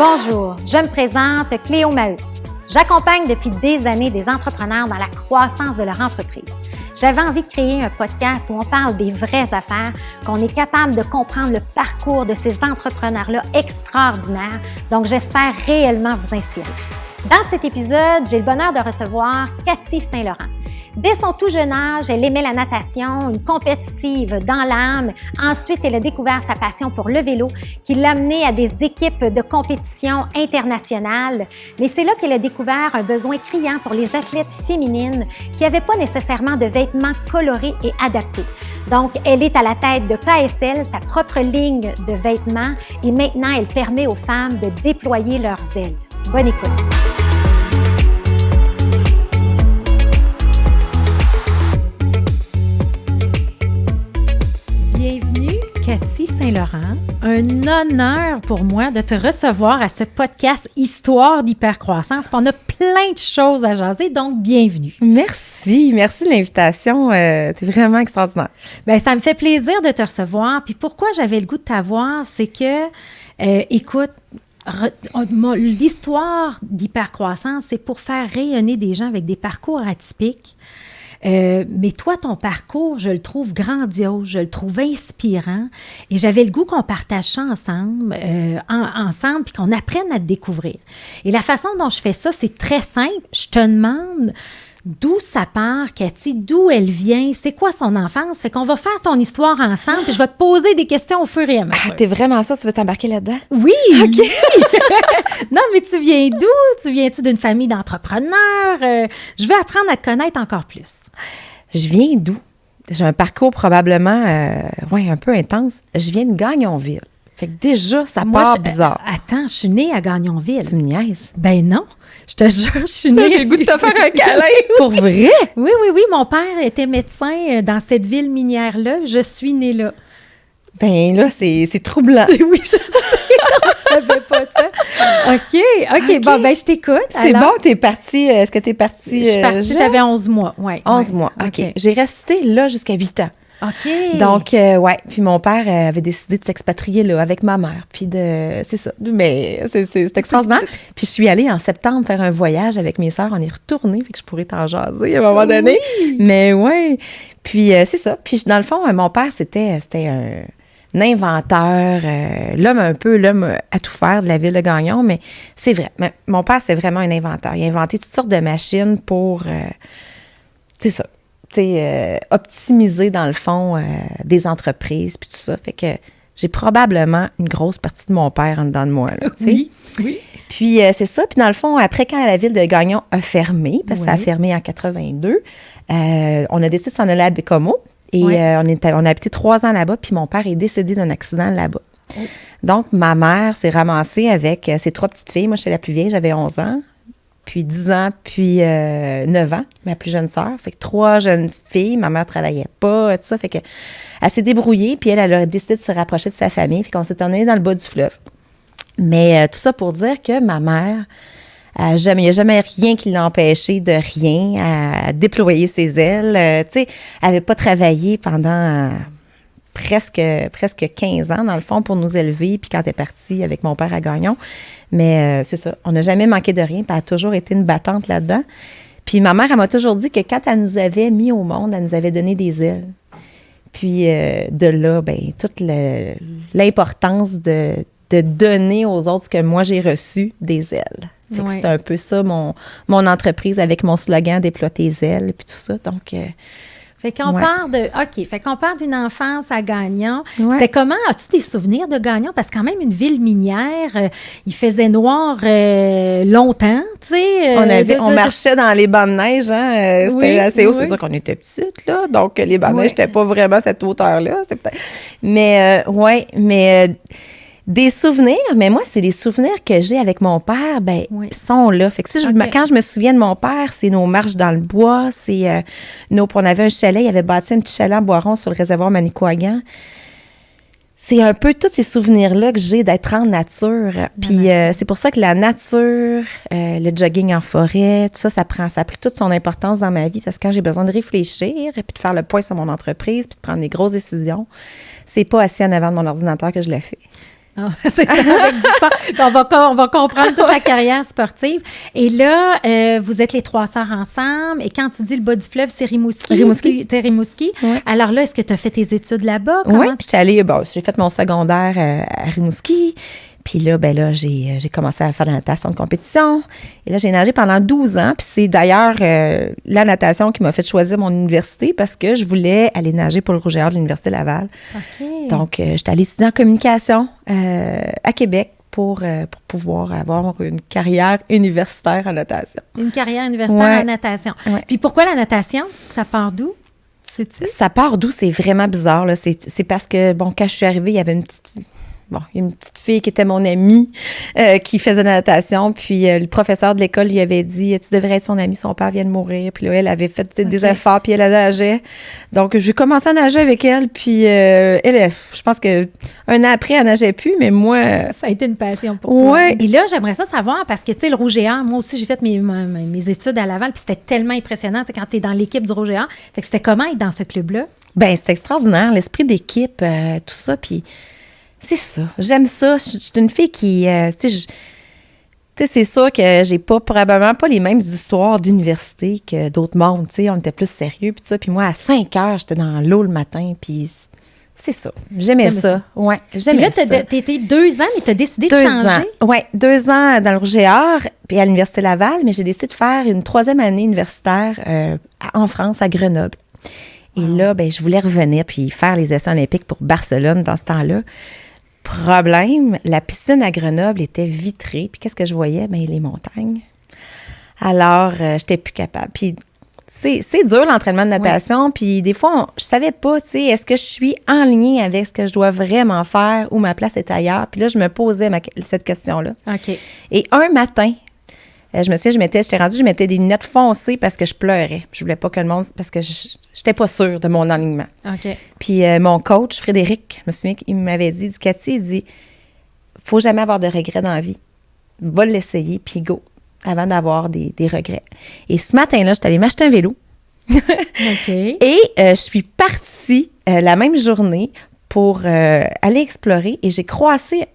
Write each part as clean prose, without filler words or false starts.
Bonjour, je me présente Cléo Maheu. J'accompagne depuis des années des entrepreneurs dans la croissance de leur entreprise. J'avais envie de créer un podcast où on parle des vraies affaires, qu'on est capable de comprendre le parcours de ces entrepreneurs-là extraordinaires. Donc, j'espère réellement vous inspirer. Dans cet épisode, j'ai le bonheur de recevoir Cathy Saint-Laurent. Dès son tout jeune âge, elle aimait la natation, une compétitive dans l'âme. Ensuite, elle a découvert sa passion pour le vélo qui l'a amenée à des équipes de compétition internationales. Mais c'est là qu'elle a découvert un besoin criant pour les athlètes féminines qui n'avaient pas nécessairement de vêtements colorés et adaptés. Donc, elle est à la tête de KSL, sa propre ligne de vêtements, et maintenant, elle permet aux femmes de déployer leurs ailes. Bonne écoute! Bienvenue, Cathy Saint-Laurent. Un honneur pour moi de te recevoir à ce podcast Histoire d'hypercroissance. On a plein de choses à jaser, donc bienvenue. Merci de l'invitation. T'es vraiment extraordinaire. Bien, ça me fait plaisir de te recevoir. Puis pourquoi j'avais le goût de t'avoir, c'est que, écoute, l'histoire d'hypercroissance, c'est pour faire rayonner des gens avec des parcours atypiques. Mais toi, ton parcours, je le trouve grandiose, je le trouve inspirant et j'avais le goût qu'on partage ça ensemble, puis qu'on apprenne à te découvrir. Et la façon dont je fais ça, c'est très simple. Je te demande d'où ça part, Cathy, d'où elle vient, c'est quoi son enfance. Fait qu'on va faire ton histoire ensemble puis je vais te poser des questions au fur et à mesure. Ah, t'es vraiment ça? Tu veux t'embarquer là-dedans? Oui! OK! Non, mais tu viens d'où? Tu viens-tu d'une famille d'entrepreneurs? Je veux apprendre à te connaître encore plus. Je viens d'où? J'ai un parcours probablement un peu intense. Je viens de Gagnonville. Fait que déjà, ça part bizarre. Attends, je suis née à Gagnonville. Tu me niaises? Ben non. Je te jure, je suis née. J'ai le goût de te faire un câlin. Pour vrai? Oui. Mon père était médecin dans cette ville minière-là. Je suis née là. Ben là, c'est troublant. Oui, je sais. On ne savait pas ça. OK. Bon, ben je t'écoute. C'est bon, t'es partie. Est-ce que t'es partie? Je suis partie, j'avais 11 mois. Ouais, 11 mois, OK. J'ai resté là jusqu'à 8 ans. OK. Donc, puis mon père avait décidé de s'expatrier là avec ma mère. Puis c'est ça. Mais c'est extraordinaire. Puis je suis allée en septembre faire un voyage avec mes sœurs. On est retourné, fait que je pourrais t'en jaser à un moment donné. Oui. Mais ouais. Puis c'est ça. Puis dans le fond, mon père, c'était un inventeur, l'homme à tout faire de la ville de Gagnon. Mais c'est vrai. Mon père, c'est vraiment un inventeur. Il a inventé toutes sortes de machines pour... c'est ça. Optimiser, dans le fond, des entreprises, puis tout ça. Fait que j'ai probablement une grosse partie de mon père en dedans de moi. Là, oui. Puis c'est ça. Puis dans le fond, après, quand la ville de Gagnon a fermé, parce que ça a fermé en 82, on a décidé de s'en aller à Bécomo. Et on a habité 3 ans là-bas, puis mon père est décédé d'un accident là-bas. Oh. Donc, ma mère s'est ramassée avec ses 3 petites filles. Moi, j'étais la plus vieille, j'avais 11 ans. Puis 10 ans, puis 9 ans, ma plus jeune sœur. Fait que 3 jeunes filles, ma mère travaillait pas, tout ça. Fait que elle s'est débrouillée, puis elle a décidé de se rapprocher de sa famille. Fait qu'on s'est emmené dans le bas du fleuve. Mais tout ça pour dire que ma mère, il n'y a jamais rien qui l'a empêchée de rien, à déployer ses ailes. Tu sais, elle n'avait pas travaillé pendant presque 15 ans, dans le fond, pour nous élever, puis quand elle est partie avec mon père à Gagnon. Mais c'est ça, on n'a jamais manqué de rien, puis elle a toujours été une battante là-dedans. Puis ma mère, elle m'a toujours dit que quand elle nous avait mis au monde, elle nous avait donné des ailes. Puis de là, bien, toute l'importance de donner aux autres ce que moi j'ai reçu, des ailes. Fait que c'est un peu ça, mon entreprise, avec mon slogan « Déploie tes ailes », puis tout ça, donc... Fait qu'on part d'une enfance à Gagnon. Ouais. C'était comment? As-tu des souvenirs de Gagnon? Parce que quand même, une ville minière, il faisait noir longtemps, tu sais. On marchait dans les bancs de neige, hein. C'était assez haut. C'est sûr qu'on était petites, là. Donc, les bancs de neige n'étaient pas vraiment à cette hauteur-là. Mais, des souvenirs, mais moi, c'est les souvenirs que j'ai avec mon père, sont là. Fait que quand je me souviens de mon père, c'est nos marches dans le bois, c'est on avait un chalet, il avait bâti un petit chalet en Boiron sur le réservoir Manicouagan. C'est un peu tous ces souvenirs-là que j'ai d'être en nature. Puis c'est pour ça que la nature, le jogging en forêt, tout ça, ça a pris toute son importance dans ma vie, parce que quand j'ai besoin de réfléchir et puis de faire le point sur mon entreprise puis de prendre des grosses décisions, c'est pas assis en avant de mon ordinateur que je le fais. Ah, c'est ça, avec du sport. Puis on va comprendre toute la carrière sportive. Et là, vous êtes les 3 sœurs ensemble. Et quand tu dis le bas du fleuve, c'est Rimouski. Rimouski. Ouais. Alors là, est-ce que tu as fait tes études là-bas? Oui, j'étais allée, j'ai fait mon secondaire à Rimouski. Puis là, j'ai commencé à faire de la natation de compétition. Et là, j'ai nagé pendant 12 ans. Puis c'est d'ailleurs la natation qui m'a fait choisir mon université parce que je voulais aller nager pour le Rouge et Or de l'Université Laval. OK. Donc, j'étais allée étudier en communication à Québec pour pouvoir avoir une carrière universitaire en natation. Une carrière universitaire en natation. Ouais. Puis pourquoi la natation? Ça part d'où? Sais-tu? Ça part d'où? C'est vraiment bizarre, là. C'est parce que, bon, quand je suis arrivée, il y avait une petite fille qui était mon amie qui faisait de la natation. Puis le professeur de l'école lui avait dit « Tu devrais être son amie, son père vient de mourir. » Puis là, elle avait fait des efforts, puis elle nageait. Donc, j'ai commencé à nager avec elle. Puis elle, je pense qu'un an après, elle nageait plus, mais moi... Ça a été une passion pour toi. Ouais. Et là, j'aimerais ça savoir, parce que, tu sais, le Rouge et Or, moi aussi, j'ai fait mes études à Laval, puis c'était tellement impressionnant, tu sais, quand tu es dans l'équipe du Rouge et Or. Fait que c'était comment être dans ce club-là? Bien, c'est extraordinaire, l'esprit d'équipe, tout ça, puis... C'est ça. J'aime ça. Je suis une fille qui... tu sais, c'est sûr que j'ai probablement pas les mêmes histoires d'université que d'autres mondes. Tu sais, on était plus sérieux, puis tout ça. Puis moi, à 5 heures, j'étais dans l'eau le matin, puis c'est ça. J'aimais ça. Ouais, j'aimais ça. Puis là, t'étais 2 ans, mais t'as décidé de changer. Oui, 2 ans dans le Rouge et Or, puis à l'Université Laval, mais j'ai décidé de faire une 3e année universitaire en France, à Grenoble. Et là, ben, je voulais revenir puis faire les essais olympiques pour Barcelone dans ce temps-là. Problème, la piscine à Grenoble était vitrée. Puis qu'est-ce que je voyais? Bien, les montagnes. Alors, j'étais plus capable. Puis c'est dur, l'entraînement de natation. Oui. Puis des fois, je savais pas, tu sais, est-ce que je suis en lien avec ce que je dois vraiment faire ou ma place est ailleurs? Puis là, je me posais cette question-là. OK. Et un matin, je me souviens, je mettais des lunettes foncées parce que je pleurais. Je voulais pas que le monde... Parce que j'étais pas sûre de mon alignement. OK. Puis mon coach, Frédéric, je me souviens qu'il m'avait dit, Cathy, il dit, faut jamais avoir de regrets dans la vie. Va l'essayer, puis go, avant d'avoir des regrets. Et ce matin-là, j'étais allée m'acheter un vélo. OK. Et je suis partie la même journée pour aller explorer. Et j'ai croisé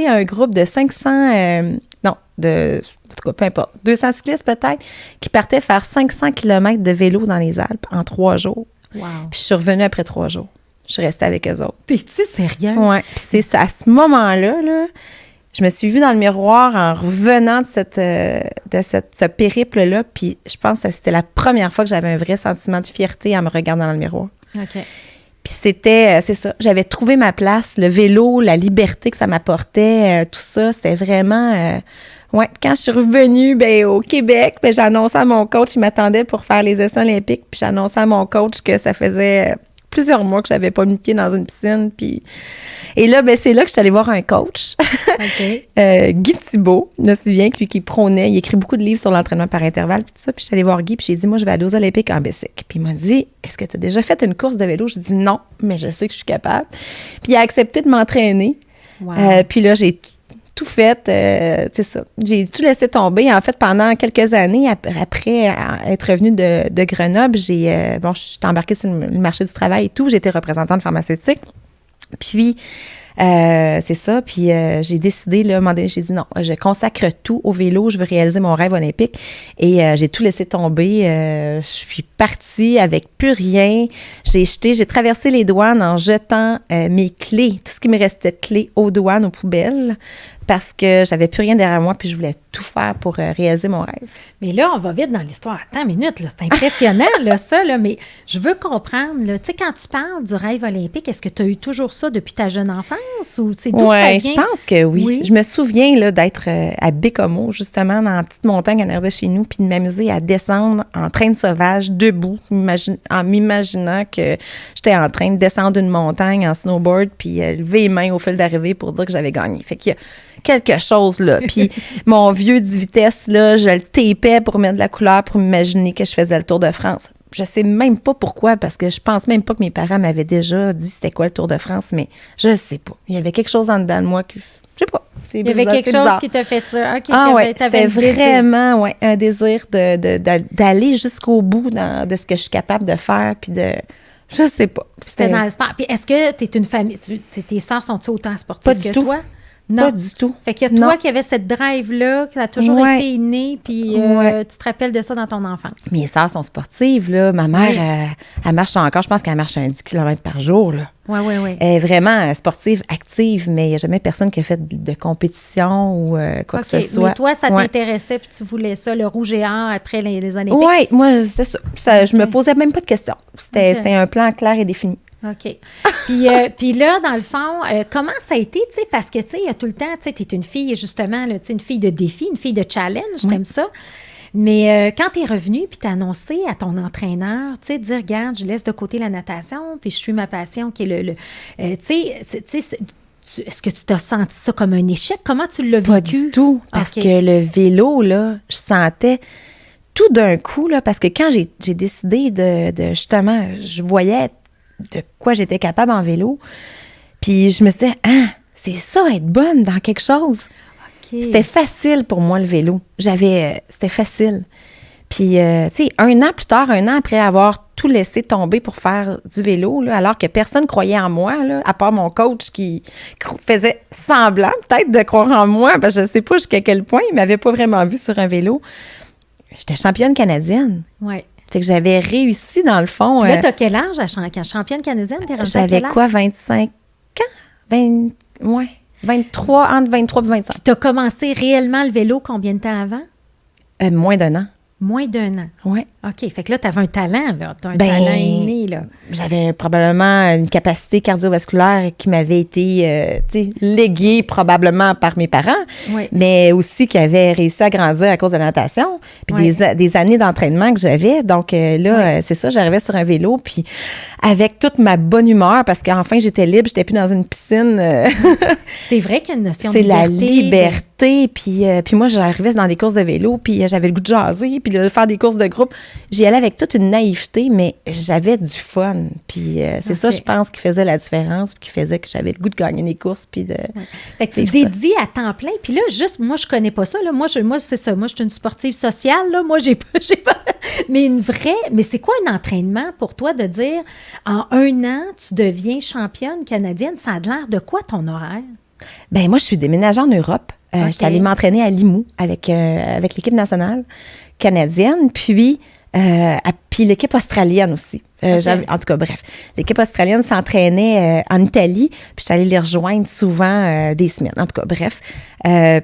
un groupe de 500... en tout cas, peu importe, 200 cyclistes peut-être, qui partaient faire 500 km de vélo dans les Alpes en 3 jours. Wow. Puis je suis revenue après 3 jours. Je suis restée avec eux autres. T'es-tu sérieux? Oui. Puis c'est à ce moment-là, là, je me suis vue dans le miroir en revenant de ce périple-là. Puis je pense que c'était la première fois que j'avais un vrai sentiment de fierté en me regardant dans le miroir. OK. Puis c'est ça, j'avais trouvé ma place, le vélo, la liberté que ça m'apportait, tout ça, c'était vraiment... quand je suis revenue au Québec, j'ai annoncé à mon coach, il m'attendait pour faire les essais olympiques, puis j'ai annoncé à mon coach que ça faisait plusieurs mois que j'avais pas mis pied dans une piscine, puis... Et là, c'est là que je suis allée voir un coach, Guy Thibault, je me souviens que lui qui prônait, il écrit beaucoup de livres sur l'entraînement par intervalle, puis tout ça, puis je suis allée voir Guy, puis j'ai dit, moi, je vais aller aux Olympiques en bicycle. Puis il m'a dit, est-ce que tu as déjà fait une course de vélo? Je dis non, mais je sais que je suis capable. Puis il a accepté de m'entraîner. Wow. Puis là, j'ai tout fait, c'est ça. J'ai tout laissé tomber. En fait, pendant quelques années, après être revenue de Grenoble, je suis embarquée sur le marché du travail et tout. J'étais représentante pharmaceutique. Puis, c'est ça. Puis, j'ai décidé, là, à un moment donné, j'ai dit non, je consacre tout au vélo. Je veux réaliser mon rêve olympique. Et j'ai tout laissé tomber. Je suis partie avec plus rien. J'ai traversé les douanes en jetant mes clés, tout ce qui me restait de clés aux douanes, aux poubelles, parce que j'avais plus rien derrière moi, puis je voulais tout faire pour réaliser mon rêve. Mais là, on va vite dans l'histoire. Attends une minute, là, c'est impressionnant, là, ça, là, mais je veux comprendre, là, tu sais, quand tu parles du rêve olympique, est-ce que tu as eu toujours ça depuis ta jeune enfance ou c'est d'où ça vient? Je pense que oui. Je me souviens, là, d'être à Bécomo, justement, dans la petite montagne en arrière de chez nous, puis de m'amuser à descendre en train de sauvage, debout, en m'imaginant que j'étais en train de descendre une montagne en snowboard, puis lever les mains au fil d'arrivée pour dire que j'avais gagné. Fait qu'il y a quelque chose, là. Puis mon vieux 10 vitesses, là, je le tapais pour mettre de la couleur, pour m'imaginer que je faisais le Tour de France. Je sais même pas pourquoi, parce que je pense même pas que mes parents m'avaient déjà dit c'était quoi le Tour de France, mais je sais pas. Il y avait quelque chose en dedans de moi que... Je sais pas. Il y avait quelque chose qui t'a fait ça. Okay, c'était vraiment un désir d'aller jusqu'au bout de ce que je suis capable de faire, puis de Je sais pas. C'était dans le sport. Puis est-ce que tu es une famille, tes sœurs sont-tu autant sportives que tout. toi? Non. Pas du tout. Fait qu'il y a toi qui avais cette drive-là, qui a toujours été innée, puis tu te rappelles de ça dans ton enfance. Mes sœurs sont sportives, là. Ma mère, elle marche encore. Je pense qu'elle marche un 10 km par jour, là. Oui. Elle est vraiment sportive, active, mais il n'y a jamais personne qui a fait de compétition ou quoi que ce soit. Mais toi, ça t'intéressait, puis tu voulais ça, le rouge et or, après les Olympiques? Oui, moi, c'était ça. Je me posais même pas de questions. C'était un plan clair et défini. OK. Puis là, dans le fond, comment ça a été, tu sais, parce que, tu sais, il y a tout le temps, tu sais, tu es une fille, justement, tu sais, une fille de défi, une fille de challenge, t'aimes ça. Mais quand tu es revenue, puis tu as annoncé à ton entraîneur, tu sais, de dire, regarde, je laisse de côté la natation, puis je suis ma passion, qui est tu sais, est-ce que tu t'as senti ça comme un échec? Comment tu l'as vécu? Pas du tout, parce que le vélo, là, je sentais tout d'un coup, là, parce que quand j'ai décidé de justement, je voyais de quoi j'étais capable en vélo. Puis je me suis dit, c'est ça, être bonne dans quelque chose. Okay. C'était facile pour moi, le vélo. C'était facile. Puis, tu sais, un an après avoir tout laissé tomber pour faire du vélo, là, alors que personne croyait en moi, là, à part mon coach qui faisait semblant peut-être de croire en moi, parce que je ne sais pas jusqu'à quel point, il ne m'avait pas vraiment vu sur un vélo. J'étais championne canadienne. Oui. Fait que j'avais réussi, dans le fond. Là, t'as quel âge, championne canadienne? T'es rendue à quel âge? J'avais quoi, 25 ans? 23, entre 23 et 25. Puis t'as commencé réellement le vélo combien de temps avant? Moins d'un an. Moins d'un an? Oui. OK. Fait que là, t'avais un talent, là. T'as un talent inné, là. J'avais probablement une capacité cardiovasculaire qui m'avait été, léguée probablement par mes parents, mais aussi qui avait réussi à grandir à cause de la natation, puis des années d'entraînement que j'avais. Donc là, c'est ça, j'arrivais sur un vélo, puis avec toute ma bonne humeur, parce qu'enfin, j'étais libre, j'étais plus dans une piscine. C'est vrai qu'il y a une notion de liberté. C'est la liberté, puis moi, j'arrivais dans des courses de vélo, puis j'avais le goût de jaser, puis de faire des courses de groupe. J'y allais avec toute une naïveté, mais j'avais du fun. Puis c'est ça, je pense, qui faisait la différence, puis qui faisait que j'avais le goût de gagner des courses, puis de... Fait que tu dédies à temps plein. Puis là, juste, moi, je connais pas ça. Là. Moi, c'est ça. Moi, je suis une sportive sociale. Là. Moi, j'ai pas... Mais une vraie... Mais c'est quoi un entraînement pour toi de dire, en un an, tu deviens championne canadienne? Ça a l'air de quoi, ton horaire? Bien, moi, je suis déménagée en Europe. J'étais allée m'entraîner à Limoux avec l'équipe nationale canadienne, puis l'équipe australienne aussi. En tout cas, bref. L'équipe australienne s'entraînait en Italie, puis je suis allée les rejoindre souvent des semaines. En tout cas, bref.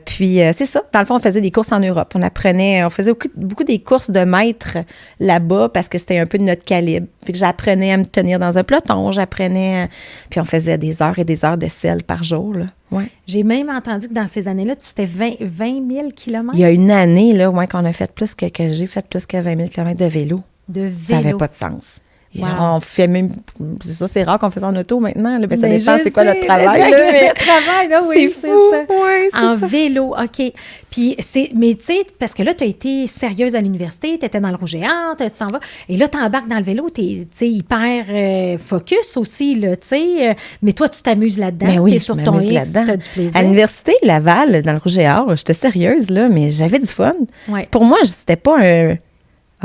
Puis c'est ça. Dans le fond, on faisait des courses en Europe. On faisait beaucoup des courses de maîtres là-bas parce que c'était un peu de notre calibre. Fait que j'apprenais à me tenir dans un peloton, puis on faisait des heures et des heures de selle par jour, là. Ouais. J'ai même entendu que dans ces années-là, tu t'es 20 000 kilomètres. Il y a une année, là, qu'on a fait plus que j'ai fait plus que 20 000 kilomètres de vélo. De vélo. Ça n'avait pas de sens. Wow. On fait même... C'est ça, c'est rare qu'on fait ça en auto maintenant. Là, ça dépend c'est quoi notre travail. Le travail, là, oui, c'est fou. Ça. Ouais, en vélo, OK. Puis, mais tu sais, parce que là, tu as été sérieuse à l'université, tu étais dans le rouge et or, tu s'en vas. Et là, tu embarques dans le vélo, tu es hyper focus aussi, là, tu sais. Mais toi, tu t'amuses là-dedans. Ben oui, tu es sur ton X, tu as du plaisir. À l'université, Laval, dans le rouge et or, j'étais sérieuse, là, mais j'avais du fun. Ouais. Pour moi, c'était pas un...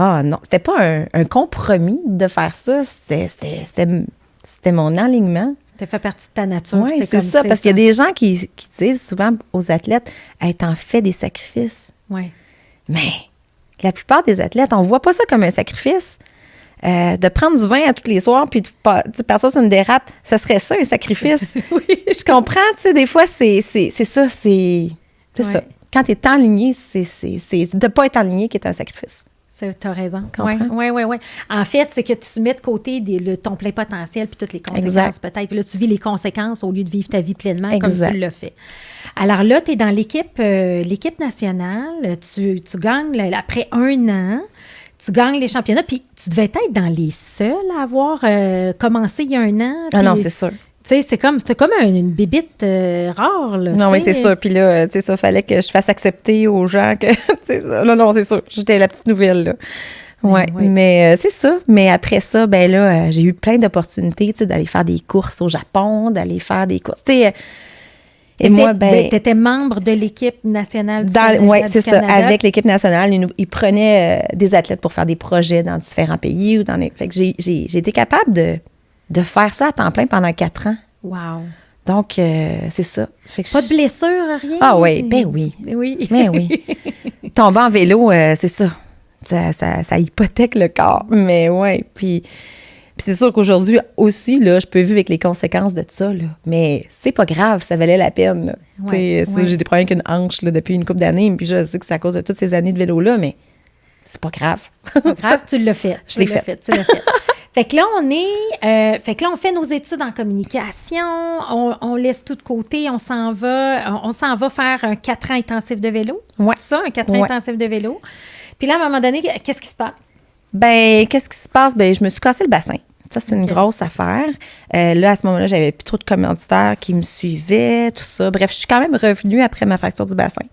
Ah non, c'était pas un compromis de faire ça. C'était mon alignement. Ça fait partie de ta nature. Oui, c'est ça. Parce qu'il y a des gens qui disent souvent aux athlètes, hey, t'en fais des sacrifices. Oui. Mais la plupart des athlètes, on voit pas ça comme un sacrifice. De prendre du vin à tous les soirs puis de partir sur une dérape, ce serait ça un sacrifice. Oui, je comprends. Tu sais, des fois, c'est ça. C'est ça. Quand tu es enligné, c'est de ne pas être enligné qui est un sacrifice. Tu as raison. Oui. En fait, c'est que tu mets de côté ton plein potentiel puis toutes les conséquences peut-être. Puis là, tu vis les conséquences au lieu de vivre ta vie pleinement comme tu l'as fait. Alors là, tu es dans l'équipe nationale. Tu gagnes, après un an, tu gagnes les championnats. Puis tu devais être dans les seuls à avoir commencé il y a un an. Ah non, c'est sûr. Tu sais, c'était comme une bébite rare, là. Non, oui, c'est sûr. Puis là, tu sais, ça, fallait que je fasse accepter aux gens que, tu sais, ça. Non, c'est sûr. J'étais la petite nouvelle, là. Oui, mais c'est ça. Mais après ça, ben là, j'ai eu plein d'opportunités, tu sais, d'aller faire des courses au Japon, d'aller faire des courses. Tu sais, Et moi, tu étais membre de l'équipe nationale du Canada. Oui, c'est ça. Canada. Avec l'équipe nationale, ils prenaient des athlètes pour faire des projets dans différents pays. Fait que j'ai été capable de faire ça à temps plein pendant 4 ans. Wow. Donc, c'est ça. Fait que pas de blessure, rien? Ah oui, oui. Oui. Ben oui. Tomber en vélo, c'est ça. Ça hypothèque le corps. Mais oui, puis c'est sûr qu'aujourd'hui aussi, là, je peux vivre avec les conséquences de ça, là. Mais c'est pas grave, ça valait la peine. Ouais, j'ai des problèmes avec une hanche là, depuis une couple d'années, puis je sais que c'est à cause de toutes ces années de vélo-là, mais c'est pas grave. Pas grave, tu l'as fait. Je l'ai fait. Tu l'as fait. Fait que là, on fait nos études en communication, on laisse tout de côté, on s'en va faire un 4 ans intensif de vélo. Ouais. C'est ça, un 4 ans intensif de vélo. Puis là, à un moment donné, qu'est-ce qui se passe? Qu'est-ce qui se passe? Je me suis cassé le bassin. Ça, c'est une grosse affaire. Là, à ce moment-là, j'avais plus trop de commanditaires qui me suivaient, tout ça. Bref, je suis quand même revenue après ma fracture du bassin.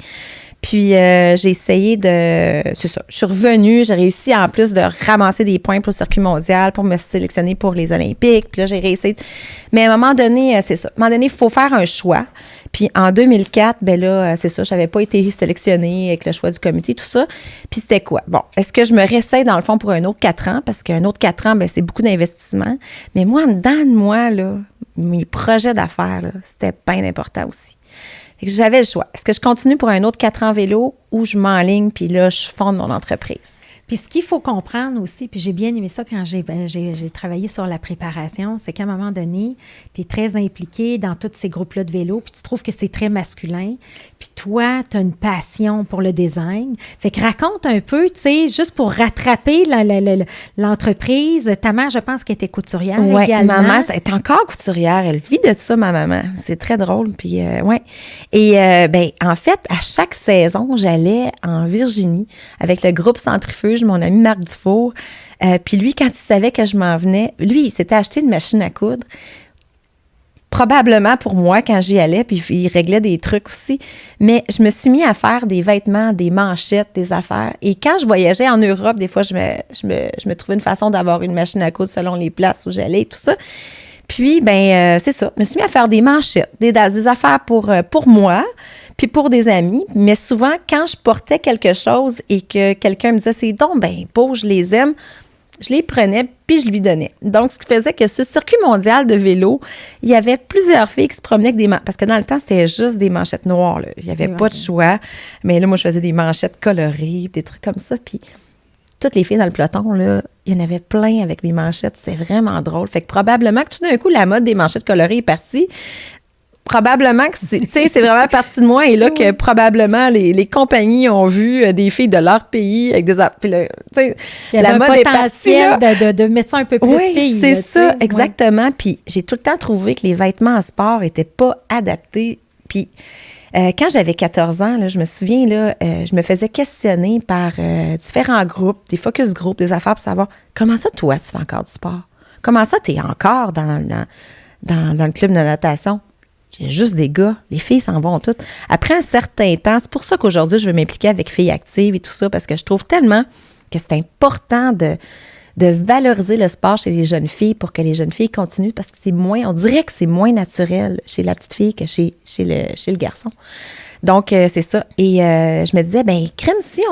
Puis, j'ai essayé c'est ça, je suis revenue, j'ai réussi en plus de ramasser des points pour le circuit mondial, pour me sélectionner pour les Olympiques. Puis là, j'ai réussi. Mais à un moment donné, c'est ça. À un moment donné, il faut faire un choix. Puis en 2004, c'est ça, je n'avais pas été sélectionnée avec le choix du comité, tout ça. Puis c'était quoi? Bon, est-ce que je me réessaye dans le fond pour un autre 4 ans? Parce qu'un autre 4 ans, c'est beaucoup d'investissement. Mais moi, en dedans de moi, là, mes projets d'affaires, là, c'était bien important aussi. Fait que j'avais le choix. Est-ce que je continue pour un autre 4 ans vélo ou je m'enligne puis là, je fonde mon entreprise? Puis ce qu'il faut comprendre aussi, puis j'ai bien aimé ça quand j'ai travaillé sur la préparation, c'est qu'à un moment donné, tu es très impliqué dans tous ces groupes-là de vélo, puis tu trouves que c'est très masculin. Puis toi, tu as une passion pour le design. Fait que raconte un peu, tu sais, juste pour rattraper l'entreprise. Ta mère, je pense qu'elle était couturière également. Ma mère est encore couturière. Elle vit de ça, ma maman. C'est très drôle. Puis, ouais. Et, en fait, à chaque saison, j'allais en Virginie avec le groupe Centrifuge, mon ami Marc Dufour. Puis lui, quand il savait que je m'en venais, lui, il s'était acheté une machine à coudre. Probablement pour moi quand j'y allais, puis il réglait des trucs aussi. Mais je me suis mis à faire des vêtements, des manchettes, des affaires. Et quand je voyageais en Europe, des fois, je me trouvais une façon d'avoir une machine à coudre selon les places où j'allais et tout ça. Puis, c'est ça. Je me suis mis à faire des manchettes, des affaires pour moi, puis pour des amis. Mais souvent, quand je portais quelque chose et que quelqu'un me disait « c'est donc ben beau, je les aime », je les prenais puis je lui donnais. Donc, ce qui faisait que ce circuit mondial de vélo, il y avait plusieurs filles qui se promenaient avec des manchettes. Parce que dans le temps, c'était juste des manchettes noires, là. Il n'y avait pas de choix. Mais là, moi, je faisais des manchettes colorées, des trucs comme ça. Puis toutes les filles dans le peloton, là, il y en avait plein avec mes manchettes. C'était vraiment drôle. Fait que probablement que tout d'un coup, la mode des manchettes colorées est partie. Probablement que c'est vraiment partie de moi et là que probablement les compagnies ont vu des filles de leur pays avec des la mode est partie là. De mettre ça un peu plus filles. C'est ça, exactement. Puis j'ai tout le temps trouvé que les vêtements en sport étaient pas adaptés. Puis quand j'avais 14 ans, là, je me souviens, là, je me faisais questionner par différents groupes, des focus groups, des affaires pour savoir comment ça, toi, tu fais encore du sport? Comment ça, tu es encore dans le club de natation? Il y a juste des gars. Les filles s'en vont toutes. Après un certain temps, c'est pour ça qu'aujourd'hui, je veux m'impliquer avec Filles actives et tout ça, parce que je trouve tellement que c'est important de valoriser le sport chez les jeunes filles pour que les jeunes filles continuent, parce que on dirait que c'est moins naturel chez la petite fille que chez le garçon. Donc, c'est ça. Et je me disais, crème, si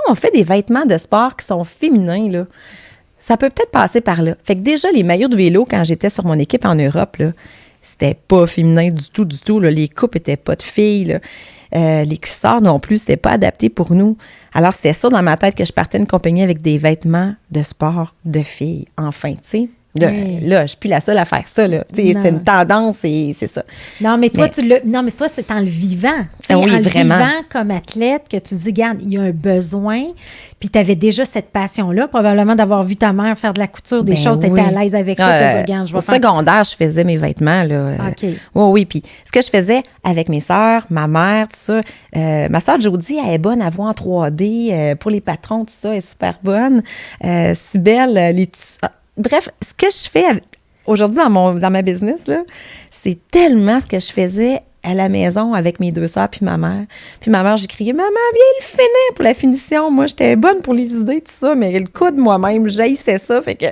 on fait des vêtements de sport qui sont féminins, là, ça peut peut-être passer par là. Fait que déjà, les maillots de vélo, quand j'étais sur mon équipe en Europe, là, c'était pas féminin du tout. Là. Les coupes étaient pas de filles. Là. Les cuissards non plus, c'était pas adapté pour nous. Alors, c'est ça dans ma tête que je partais d'une compagnie avec des vêtements de sport de filles, enfin, tu sais. Là, je suis plus la seule à faire ça, là. Tu sais, c'était une tendance et c'est ça. Non, mais toi, c'est en le vivant. Oui, en le vraiment. vivant comme athlète que tu dis, regarde, il y a un besoin, puis tu avais déjà cette passion-là, probablement d'avoir vu ta mère faire de la couture, des choses, tu étais à l'aise avec ça, tu te dis, regarde, je vais au secondaire, je faisais mes vêtements, là. OK. Oui, puis ce que je faisais avec mes sœurs, ma mère, tout ça, ma sœur Jodie, elle est bonne à voir en 3D, pour les patrons, tout ça, elle est super bonne. Cybelle, bref, ce que je fais aujourd'hui dans ma business, là, c'est tellement ce que je faisais à la maison avec mes 2 sœurs puis ma mère. Puis ma mère, j'ai crié « Maman, viens le finir pour la finition. » Moi, j'étais bonne pour les idées, tout ça, mais le coup de moi-même, j'haïssais ça. Fait que,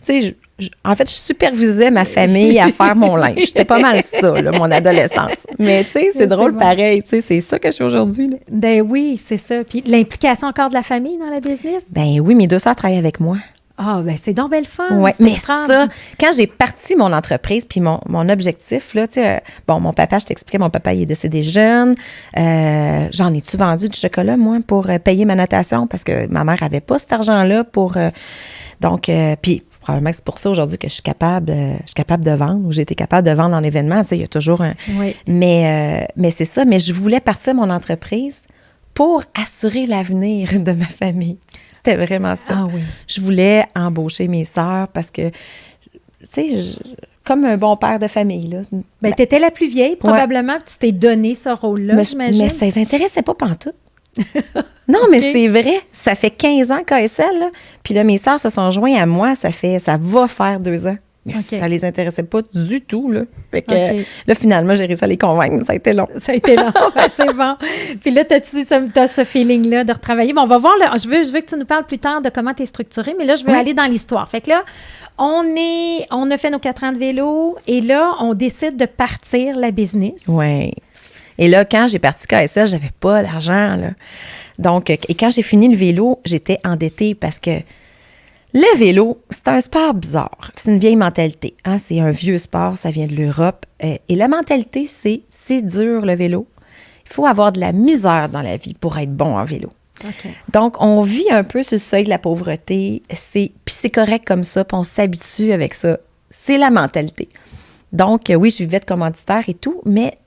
tu sais, en fait, je supervisais ma famille à faire mon linge. C'était pas mal ça, là, mon adolescence. Mais tu sais, c'est drôle pareil. Tu sais, c'est ça que je suis aujourd'hui. Là. Ben oui, c'est ça. Puis l'implication encore de la famille dans la business? Ben oui, mes 2 sœurs travaillent avec moi. Ah, ben c'est donc belle fun. Oui, mais ça, quand j'ai parti mon entreprise, puis mon objectif, là, tu sais, bon, mon papa, je t'expliquais, mon papa, il est décédé jeune. J'en ai-tu vendu du chocolat, moi, pour payer ma natation, parce que ma mère avait pas cet argent-là pour... donc, puis probablement que c'est pour ça aujourd'hui que je suis capable de vendre, ou j'ai été capable de vendre en événement, tu sais, il y a toujours un... Oui. Mais c'est ça, mais je voulais partir mon entreprise pour assurer l'avenir de ma famille. C'était vraiment ça. Ah oui. Je voulais embaucher mes sœurs parce que, tu sais, comme un bon père de famille, là. Ben, tu étais la plus vieille, probablement, que tu t'es donné ce rôle-là, j'imagine. Mais ça les intéressait pas pantoute. Non, mais c'est vrai. Ça fait 15 ans KSL, là. Puis là, mes sœurs se sont joints à moi. Ça va faire 2 ans. Mais ça les intéressait pas du tout, là. Fait que là, finalement, j'ai réussi à les convaincre, mais ça a été long. Ça a été long, c'est bon. Puis là, t'as ce feeling-là de retravailler. Bon, on va voir, je veux que tu nous parles plus tard de comment tu es structuré, mais là, je veux aller dans l'histoire. Fait que là, on a fait nos 4 ans de vélo et là, on décide de partir la business. Oui. Et là, quand j'ai parti KSL, j'avais pas d'argent, là. Donc, et quand j'ai fini le vélo, j'étais endettée parce que le vélo, c'est un sport bizarre. C'est une vieille mentalité. Hein? C'est un vieux sport, ça vient de l'Europe. Et la mentalité, c'est dur, le vélo. Il faut avoir de la misère dans la vie pour être bon en vélo. Okay. Donc, on vit un peu sur le seuil de la pauvreté. Puis c'est correct comme ça, puis on s'habitue avec ça. C'est la mentalité. Donc, oui, je vivais de commanditaire et tout, mais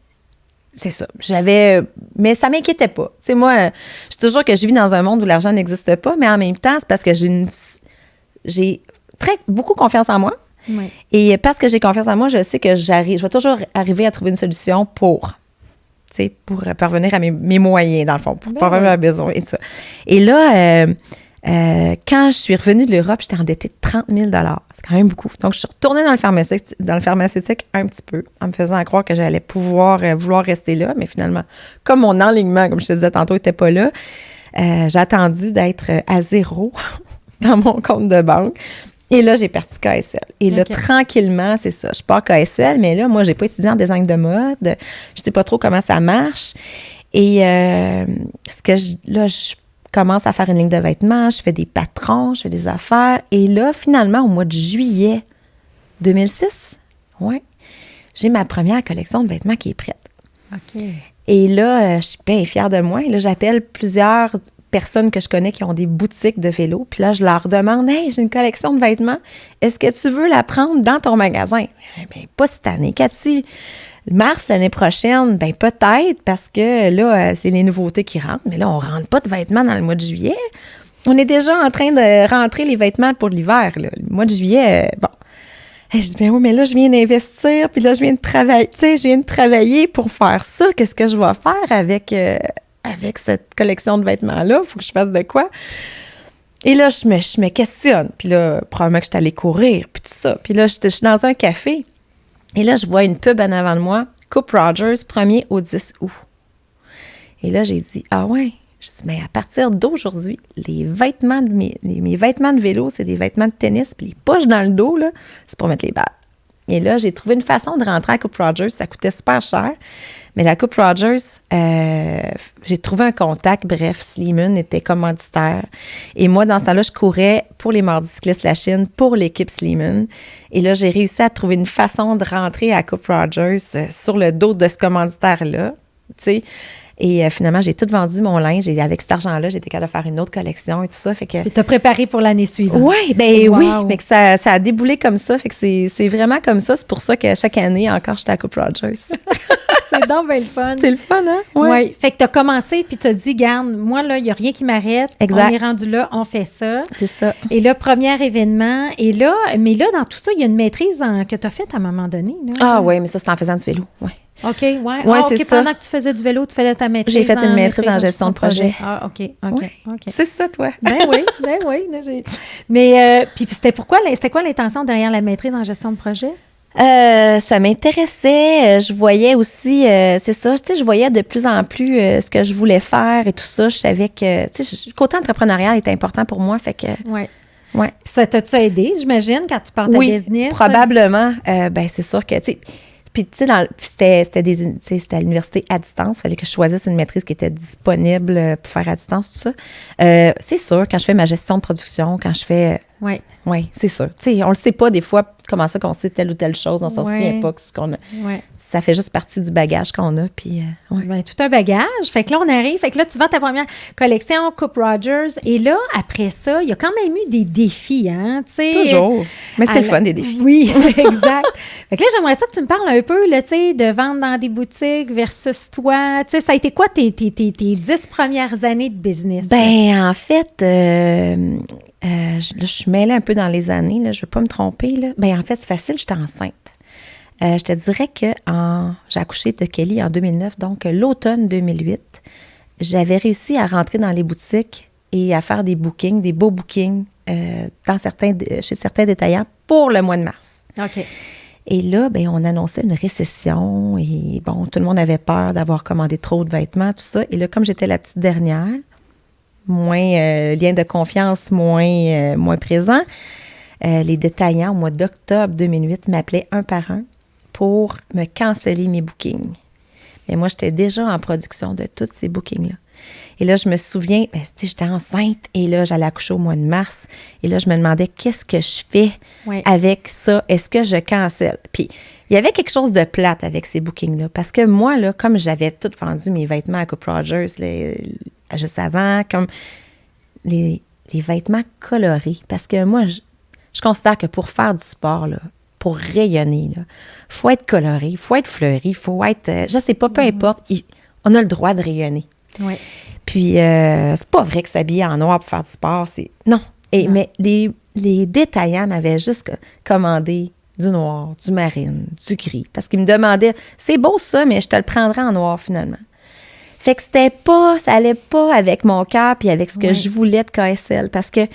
c'est ça. Mais ça m'inquiétait pas. Tu sais, moi, je dis toujours que je vis dans un monde où l'argent n'existe pas, mais en même temps, c'est parce que j'ai beaucoup confiance en moi. Oui. Et parce que j'ai confiance en moi, je sais que je vais toujours arriver à trouver une solution pour parvenir à mes moyens, dans le fond, pour parvenir à mes besoins et tout ça. Et là, quand je suis revenue de l'Europe, j'étais endettée de 30 000 $. C'est quand même beaucoup. Donc, je suis retournée dans le pharmaceutique un petit peu, en me faisant croire que j'allais vouloir rester là. Mais finalement, comme mon enlignement, comme je te disais tantôt, n'était pas là, j'ai attendu d'être à 0 dans mon compte de banque. Et là, j'ai parti KSL. Et là, tranquillement, c'est ça. Je pars KSL, mais là, moi, j'ai pas étudié en design de mode. Je sais pas trop comment ça marche. Et je commence à faire une ligne de vêtements. Je fais des patrons, je fais des affaires. Et là, finalement, au mois de juillet 2006, j'ai ma première collection de vêtements qui est prête. OK. Et là, je suis bien fière de moi. Et là, j'appelle plusieurs personnes que je connais qui ont des boutiques de vélo. Puis là, je leur demande, « Hey, j'ai une collection de vêtements. Est-ce que tu veux la prendre dans ton magasin? » Bien, pas cette année, Cathy. Mars, l'année prochaine, bien peut-être, parce que là, c'est les nouveautés qui rentrent. Mais là, on ne rentre pas de vêtements dans le mois de juillet. On est déjà en train de rentrer les vêtements pour l'hiver, là. Le mois de juillet, bon. Et je dis, bien oui, mais là, je viens d'investir, puis là, je viens de travailler. Tu sais, je viens de travailler pour faire ça. Qu'est-ce que je vais faire avec cette collection de vêtements-là? Il faut que je fasse de quoi? Et là, je me questionne. Puis là, probablement que je suis allée courir, puis tout ça. Puis là, je suis dans un café. Et là, je vois une pub en avant de moi, Coupe Rogers, 1er au 10 août. Et là, j'ai dit, ah ouais. Je dis, mais à partir d'aujourd'hui, mes vêtements de vélo, c'est des vêtements de tennis, puis les poches dans le dos, là, c'est pour mettre les balles. Et là, j'ai trouvé une façon de rentrer à Coupe Rogers. Ça coûtait super cher. Mais la Coupe Rogers, j'ai trouvé un contact. Bref, Sleeman était commanditaire. Et moi, dans ce temps-là, je courais pour les Mardis cyclistes La Chine, pour l'équipe Sleeman. Et là, j'ai réussi à trouver une façon de rentrer à Coupe Rogers sur le dos de ce commanditaire-là. Tu sais. Et finalement, j'ai tout vendu mon linge. Et avec cet argent-là, j'étais capable de faire une autre collection et tout ça. Fait que... Et t'as préparé pour l'année suivante. Oui, bien oui. Mais que ça a déboulé comme ça. Fait que c'est vraiment comme ça. C'est pour ça que chaque année, encore, j'étais à Coupe Rogers. C'est donc bien le fun. C'est le fun, hein? Oui. Ouais. Fait que t'as commencé puis t'as dit, garde, moi, là, il n'y a rien qui m'arrête. Exact. On est rendu là, on fait ça. C'est ça. Et là, premier événement. Et là, mais là, dans tout ça, il y a une maîtrise que t'as faite à un moment donné. Là. Ah oui, mais ça, c'est en faisant du vélo, oui. OK, ouais. C'est ça. Pendant que tu faisais du vélo, tu faisais ta maîtrise. J'ai fait une maîtrise en gestion de projet. Ah, OK. C'est ça, toi. Ben oui. Mais, puis c'était quoi l'intention derrière la maîtrise en gestion de projet? Ça m'intéressait. Je voyais aussi, c'est ça, tu sais, je voyais de plus en plus ce que je voulais faire et tout ça. Je savais que, tu sais, le côté entrepreneurial était important pour moi, fait que... Ouais. Ouais. Puis ça t'a-tu aidé, j'imagine, quand tu pars ta business? Probablement. C'est sûr que, tu sais, puis tu sais, c'était à l'université à distance. Il fallait que je choisisse une maîtrise qui était disponible pour faire à distance, tout ça. C'est sûr, quand je fais ma gestion de production, quand je fais... Oui, c'est sûr. Tu sais, on le sait pas des fois comment ça qu'on sait telle ou telle chose. On s'en souvient pas. Ce qu'on a. Ça fait juste partie du bagage qu'on a. Puis, tout un bagage. Fait que là, on arrive. Fait que là, tu vends ta première collection, Coupe Rogers. Et là, après ça, il y a quand même eu des défis, hein? T'sais, toujours. Mais c'est le fun, des défis. Oui, exact. Fait que là, j'aimerais ça que tu me parles un peu, là, tu sais, de vendre dans des boutiques versus toi. Tu sais, ça a été quoi tes 10 premières années de business? Ben, en fait, je suis mêlée un peu dans les années, là, je ne veux pas me tromper. Là. Ben, en fait, c'est facile, j'étais enceinte. Je te dirais que j'ai accouché de Kelly en 2009, donc l'automne 2008, j'avais réussi à rentrer dans les boutiques et à faire des bookings, des beaux bookings chez certains détaillants pour le mois de mars. OK. Et là, ben, on annonçait une récession et bon, tout le monde avait peur d'avoir commandé trop de vêtements, tout ça. Et là, comme j'étais la petite dernière, moins lien de confiance, moins présent. Les détaillants, au mois d'octobre 2008, m'appelaient un par un pour me canceller mes bookings. Mais moi, j'étais déjà en production de tous ces bookings-là. Et là, je me souviens, j'étais enceinte et là, j'allais accoucher au mois de mars. Et là, je me demandais, qu'est-ce que je fais avec ça? Est-ce que je cancelle? Puis, il y avait quelque chose de plate avec ces bookings-là. Parce que moi, là, comme j'avais tout vendu mes vêtements à Coupe Rogers juste avant, comme les vêtements colorés. Parce que moi, je considère que pour faire du sport, là, pour rayonner, il faut être coloré, il faut être fleuri, il faut être... je sais pas, peu importe, on a le droit de rayonner. Oui. Puis, c'est pas vrai que s'habiller en noir pour faire du sport, c'est... Non. Mais les détaillants m'avaient juste commandé du noir, du marine, du gris. Parce qu'ils me demandaient, c'est beau ça, mais je te le prendrai en noir finalement. Fait que ça allait pas avec mon cœur puis avec ce que je voulais de KSL. Parce que, tu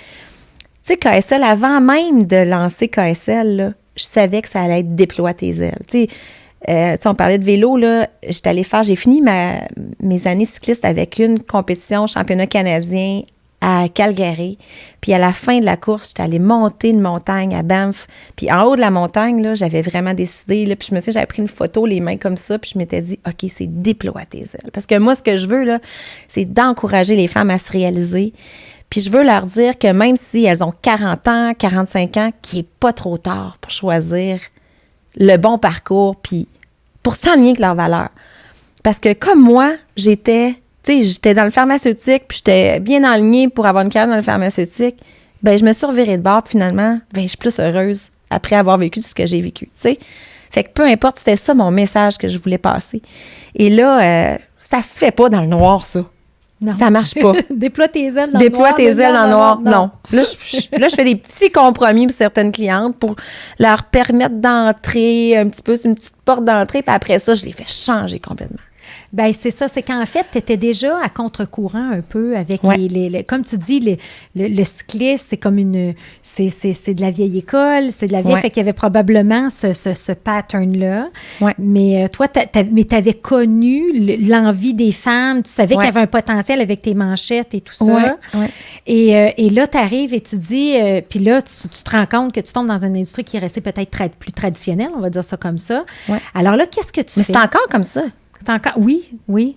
sais, KSL, avant même de lancer KSL, là, je savais que ça allait être déploie tes ailes. Tu sais, on parlait de vélo, là, j'ai fini mes années cyclistes avec une compétition championnat canadien à Calgary. Puis à la fin de la course, j'étais allée monter une montagne à Banff. Puis en haut de la montagne, là, j'avais vraiment décidé, là, puis je me souviens, j'avais pris une photo, les mains comme ça, puis je m'étais dit, OK, c'est déploie tes ailes. Parce que moi, ce que je veux, là, c'est d'encourager les femmes à se réaliser. Puis je veux leur dire que même si elles ont 40 ans, 45 ans, qu'il n'est pas trop tard pour choisir le bon parcours, puis pour s'enligner avec leurs valeurs. Parce que comme moi, j'étais dans le pharmaceutique, puis j'étais bien enlignée pour avoir une carrière dans le pharmaceutique, ben je me suis revirée de bord, puis finalement, ben je suis plus heureuse après avoir vécu tout ce que j'ai vécu, tu sais. Fait que peu importe, c'était ça mon message que je voulais passer. Et là, ça se fait pas dans le noir, ça. Non. Ça marche pas. Déploie tes ailes dans le noir. Déploie tes ailes dans le noir. Non. Là, je fais des petits compromis pour certaines clientes pour leur permettre d'entrer un petit peu, c'est une petite porte d'entrée, puis après ça, je les fais changer complètement. Bien, c'est ça. C'est qu'en fait, tu étais déjà à contre-courant un peu avec comme tu dis, le cycliste, c'est comme c'est de la vieille école, c'est de la vieille... Fait qu'il y avait probablement ce pattern-là. Ouais. Mais toi, tu avais connu l'envie des femmes, tu savais qu'il y avait un potentiel avec tes manchettes et tout ça. Ouais. Et là, tu arrives et tu dis... puis là, tu te rends compte que tu tombes dans une industrie qui est restée peut-être plus traditionnelle, on va dire ça comme ça. Ouais. Alors là, qu'est-ce que tu fais? Mais c'est encore comme ça. Oui. Oui,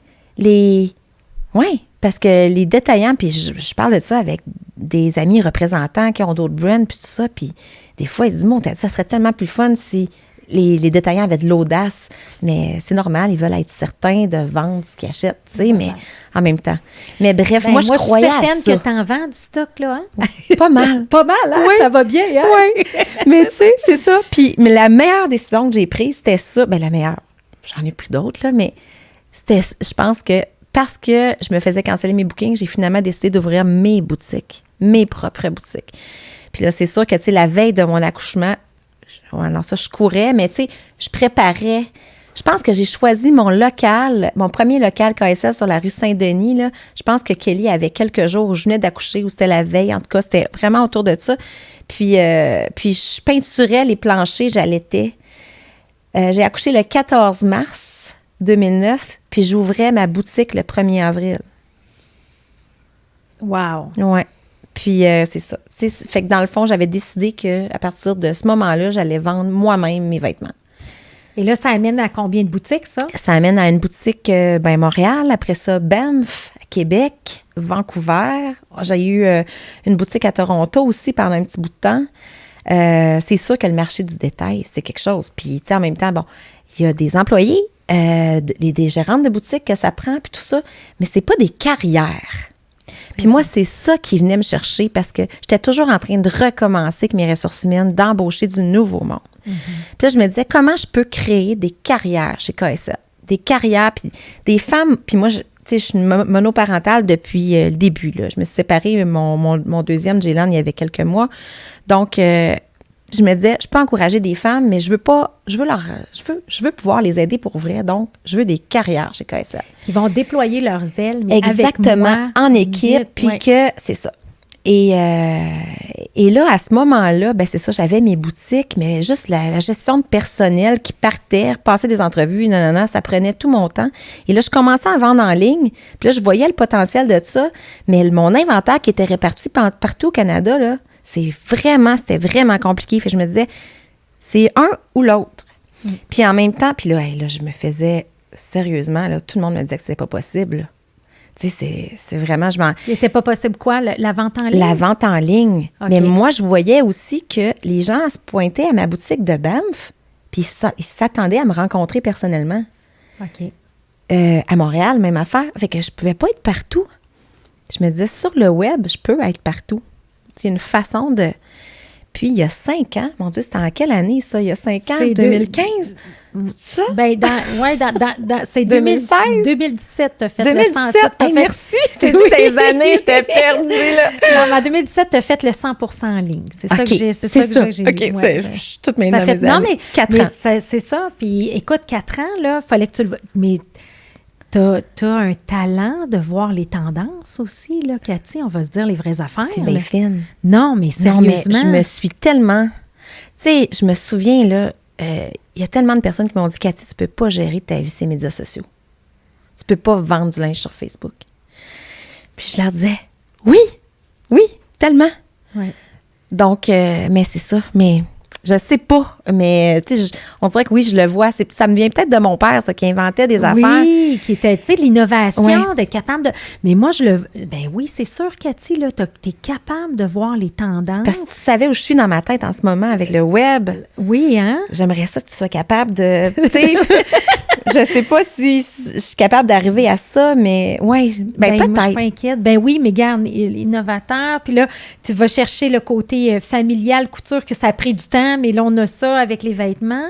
parce que les détaillants, puis je parle de ça avec des amis représentants qui ont d'autres brands, puis tout ça, puis des fois, ils se disent, ça serait tellement plus fun si les détaillants avaient de l'audace, mais c'est normal, ils veulent être certains de vendre ce qu'ils achètent, tu sais, mais en même temps. Mais bref, moi, je croyais à ça. Je suis certaine que t'en vends du stock, là, hein? Pas mal. Pas mal, hein? Oui. Ça va bien, hein? Oui, mais tu sais, c'est ça. Puis, mais la meilleure décision que j'ai prise, c'était ça. Ben la meilleure, j'en ai pris d'autres, là, mais c'était, je pense que parce que je me faisais canceller mes bookings, j'ai finalement décidé d'ouvrir mes boutiques, mes propres boutiques. Puis là, c'est sûr que, tu sais, la veille de mon accouchement, alors ça, je courais, mais tu sais, je préparais. Je pense que j'ai choisi mon premier local KSL sur la rue Saint-Denis, là. Je pense que Kelly avait quelques jours où je venais d'accoucher, où c'était la veille. En tout cas, c'était vraiment autour de ça. Puis je peinturais les planchers, j'allaitais. J'ai accouché le 14 mars 2009, puis j'ouvrais ma boutique le 1er avril. Wow! Ouais. Puis c'est ça. Fait que dans le fond, j'avais décidé qu'à partir de ce moment-là, j'allais vendre moi-même mes vêtements. Et là, ça amène à combien de boutiques, ça? Ça amène à une boutique, Montréal. Après ça, Banff, Québec, Vancouver. J'ai eu une boutique à Toronto aussi pendant un petit bout de temps. C'est sûr que le marché du détail, c'est quelque chose. Puis, tu sais, en même temps, bon, il y a des employés, des gérantes de boutique que ça prend, puis tout ça, mais c'est pas des carrières. Puis moi, c'est ça qui venait me chercher parce que j'étais toujours en train de recommencer avec mes ressources humaines, d'embaucher du nouveau monde. Mm-hmm. Puis là, je me disais, comment je peux créer des carrières chez KSL? Des carrières, puis des femmes, puis moi, tu sais, je suis monoparentale depuis le début, là. Je me suis séparée, mon deuxième, Jaylan, il y avait quelques mois. Donc, je me disais, je peux encourager des femmes, mais je veux pouvoir les aider pour vrai. Donc, je veux des carrières chez KSL. Qui vont déployer leurs ailes, mais exactement, avec moi, en équipe, puis que c'est ça. Et là, à ce moment-là, ben c'est ça, j'avais mes boutiques, mais juste la gestion de personnel qui partait, passer des entrevues, ça prenait tout mon temps. Et là, je commençais à vendre en ligne, puis là, je voyais le potentiel de ça, mais mon inventaire qui était réparti partout au Canada, là, c'était vraiment compliqué. Fait que je me disais, c'est un ou l'autre. Mm. Puis en même temps, puis là, je me faisais, sérieusement, là, tout le monde me disait que c'est pas possible, là. Tu sais, c'est vraiment... Il n'était pas possible quoi, la vente en ligne? La vente en ligne. Okay. Mais moi, je voyais aussi que les gens se pointaient à ma boutique de Banff, puis ils s'attendaient à me rencontrer personnellement. OK. À Montréal, même affaire. Fait que je pouvais pas être partout. Je me disais, sur le web, je peux être partout. C'est une façon de... Puis, il y a 5 ans, mon Dieu, c'était en quelle année, ça? Il y a 5 ans, 2015? Ça? Bien, c'est 2016? 2017, tu as fait 2017, le 100%. Merci! Je t'ai dit des années, j'étais perdue, là. Non, en 2017, tu as fait le 100% en ligne. C'est ça que j'ai eu. OK, je suis toute mes années. Non, mais 4 ans. C'est ça. Puis, écoute, 4 ans, là, il fallait que tu le... Mais t'as un talent de voir les tendances aussi, là, Cathy. On va se dire les vraies affaires. C'est bien fine. Non, mais sérieusement. Non, mais je me suis tellement... Tu sais, je me souviens, là, il y a tellement de personnes qui m'ont dit, Cathy, tu peux pas gérer ta vie sur les médias sociaux. Tu peux pas vendre du linge sur Facebook. Puis je leur disais, oui, tellement. Ouais. Donc, mais c'est ça, mais... Je sais pas, mais tu sais, on dirait que oui, je le vois. Ça me vient peut-être de mon père, ça, qui inventait des affaires. Oui, qui était, tu sais, l'innovation, d'être capable de... Mais moi, ben oui, c'est sûr, Cathy, là, t'es capable de voir les tendances. Parce que tu savais où je suis dans ma tête en ce moment avec le web. Oui, hein? J'aimerais ça que tu sois capable de... Tu sais, je sais pas si je suis capable d'arriver à ça, mais oui, ben peut-être. Moi, je suis pas inquiète. Ben oui, mais garde, l'innovateur, puis là, tu vas chercher le côté familial, couture, que ça a pris du temps, mais là, on a ça avec les vêtements.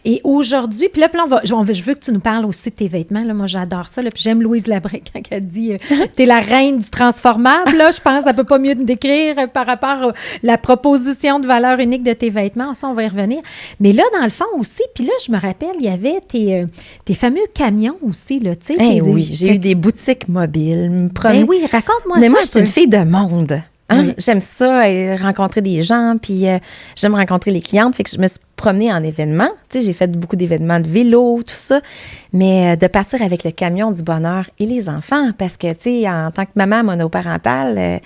Et aujourd'hui, puis là, je veux que tu nous parles aussi de tes vêtements. Là, moi, j'adore ça. Là, puis j'aime Louise Labrec quand elle dit t'es la reine du transformable. Là, je pense qu'elle ne peut pas mieux te décrire par rapport à la proposition de valeur unique de tes vêtements. Ça, on va y revenir. Mais là, dans le fond aussi, puis là, je me rappelle, il y avait tes fameux camions aussi. Là, tu sais, oui, j'ai eu des boutiques mobiles. Ben oui, raconte-moi ça. Mais moi, je suis une fille de monde. Hein? Oui. J'aime ça, rencontrer des gens, puis j'aime rencontrer les clientes. Fait que je me suis promenée en événements. Tu sais, j'ai fait beaucoup d'événements de vélo, tout ça. Mais de partir avec le camion du bonheur et les enfants, parce que, tu sais, en tant que maman monoparentale,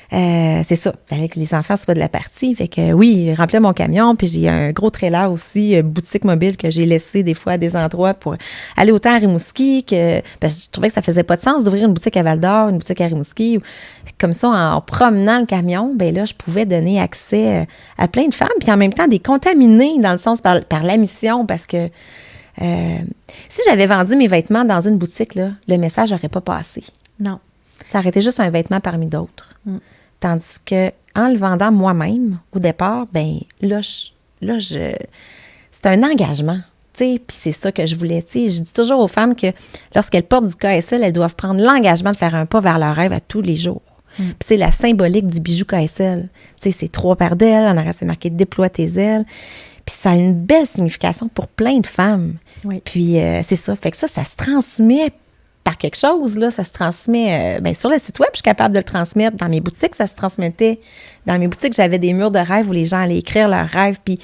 c'est ça. Il fallait que les enfants soient de la partie. Fait que oui, remplir mon camion. Puis j'ai un gros trailer aussi, boutique mobile que j'ai laissé des fois à des endroits pour aller autant à Rimouski parce que je trouvais que ça faisait pas de sens d'ouvrir une boutique à Val-d'Or, une boutique à Rimouski. Comme ça, en promenant le camion, ben là, je pouvais donner accès à plein de femmes. Puis en même temps, des contaminés dans le sens par la mission, parce que si j'avais vendu mes vêtements dans une boutique, là, le message n'aurait pas passé. Non. Ça aurait été juste un vêtement parmi d'autres. Tandis que en le vendant moi-même, au départ, ben là, c'est un engagement. Puis c'est ça que je voulais. T'sais. Je dis toujours aux femmes que lorsqu'elles portent du KSL, elles doivent prendre l'engagement de faire un pas vers leur rêve à tous les jours. Puis c'est la symbolique du bijou KSL. T'sais, c'est 3 paires d'ailes, en arrière c'est marqué « Déploie tes ailes ». Puis ça a une belle signification pour plein de femmes. Oui. Puis c'est ça. Fait que ça se transmet par quelque chose, là, ça se transmet sur le site web, je suis capable de le transmettre. Dans mes boutiques, ça se transmettait. Dans mes boutiques, j'avais des murs de rêve où les gens allaient écrire leurs rêves. Puis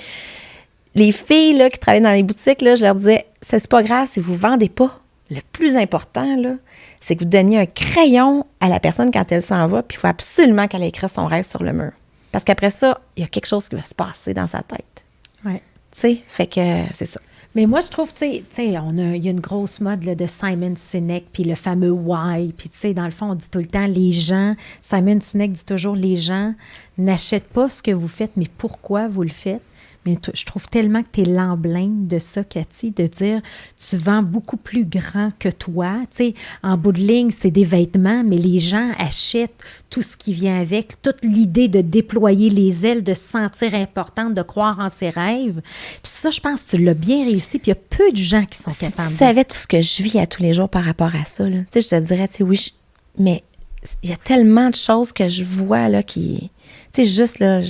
les filles là, qui travaillaient dans les boutiques, là, je leur disais, c'est pas grave si vous vendez pas. le plus important, là, c'est que vous donniez un crayon à la personne quand elle s'en va, puis il faut absolument qu'elle écrive son rêve sur le mur. Parce qu'après ça, il y a quelque chose qui va se passer dans sa tête. Ouais. Tu sais, fait que c'est ça. Mais moi, je trouve, tu sais, il y a une grosse mode là, de Simon Sinek, puis le fameux « why », puis tu sais, dans le fond, on dit tout le temps, les gens, Simon Sinek dit toujours, les gens n'achètent pas ce que vous faites, mais pourquoi vous le faites. Mais je trouve tellement que tu es l'emblème de ça, Cathy, de dire tu vends beaucoup plus grand que toi. Tu sais, en bout de ligne, c'est des vêtements, mais les gens achètent tout ce qui vient avec, toute l'idée de déployer les ailes, de se sentir importante, de croire en ses rêves. Puis ça, je pense que tu l'as bien réussi, puis il y a peu de gens qui sont capables. Si tu savais tout ce que je vis à tous les jours par rapport à ça, là, tu sais, je te dirais, tu sais, oui, mais il y a tellement de choses que je vois, là, qui... Tu sais, juste, là...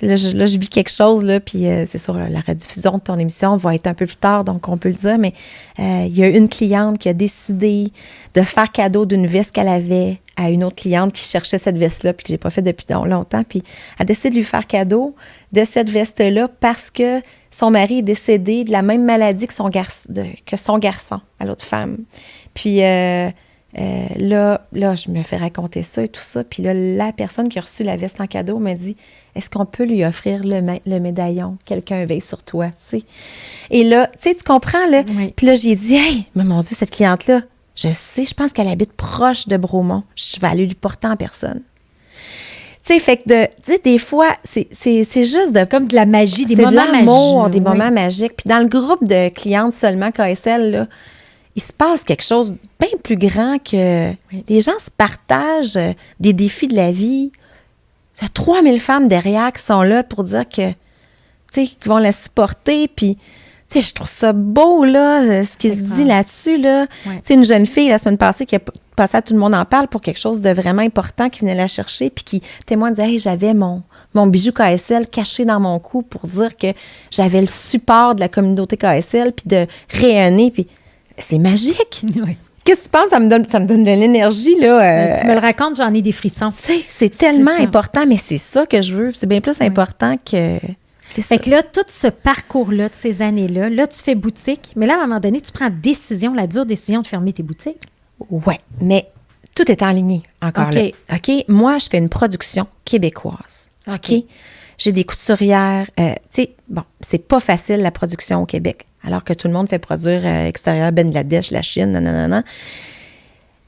Là, je vis quelque chose, là, puis c'est sûr, la rediffusion de ton émission va être un peu plus tard, donc on peut le dire, mais il y a une cliente qui a décidé de faire cadeau d'une veste qu'elle avait à une autre cliente qui cherchait cette veste-là, puis que j'ai pas fait depuis longtemps, puis elle a décidé de lui faire cadeau de cette veste-là parce que son mari est décédé de la même maladie que son garçon, à l'autre femme. Puis... là, je me fais raconter ça et tout ça. Puis là, la personne qui a reçu la veste en cadeau m'a dit, est-ce qu'on peut lui offrir le médaillon? Quelqu'un veille sur toi, tu sais. Et là, tu sais, tu comprends, là? Oui. Puis là, j'ai dit, hey, mais mon Dieu, cette cliente-là, je sais, je pense qu'elle habite proche de Bromont. Je vais aller lui porter en personne. Tu sais, fait que tu sais, des fois, c'est juste de... Comme de la magie, des c'est moments de l'amour, magiques. des moments magiques. Puis dans le groupe de clientes seulement KSL, là, il se passe quelque chose de bien plus grand que... Oui. Les gens se partagent des défis de la vie. Il y a 3000 femmes derrière qui sont là pour dire que, tu sais, qui vont la supporter. Puis, tu sais, je trouve ça beau, là, ce qui se dit là-dessus, là. Ouais. Tu sais, une jeune fille, la semaine passée, qui a passé à Tout le monde en parle pour quelque chose de vraiment important, qui venait la chercher, puis qui témoigne, disait, hey, j'avais mon bijou KSL caché dans mon cou pour dire que j'avais le support de la communauté KSL, puis de rayonner, puis... C'est magique. Oui. Qu'est-ce que tu penses? Ça me donne de l'énergie, là. Tu me le racontes, j'en ai des frissons. C'est tellement ça. important, mais c'est ça que je veux. C'est bien plus important que... C'est ça. Fait que là, tout ce parcours-là, de ces années-là, là, tu fais boutique, mais là, à un moment donné, tu prends la dure décision de fermer tes boutiques. Oui, mais tout est enligné encore OK. là. OK? Moi, je fais une production québécoise. OK? J'ai des couturières. Tu sais, bon, c'est pas facile, la production au Québec. Alors que tout le monde fait produire extérieur, Bangladesh, la Chine, nanana.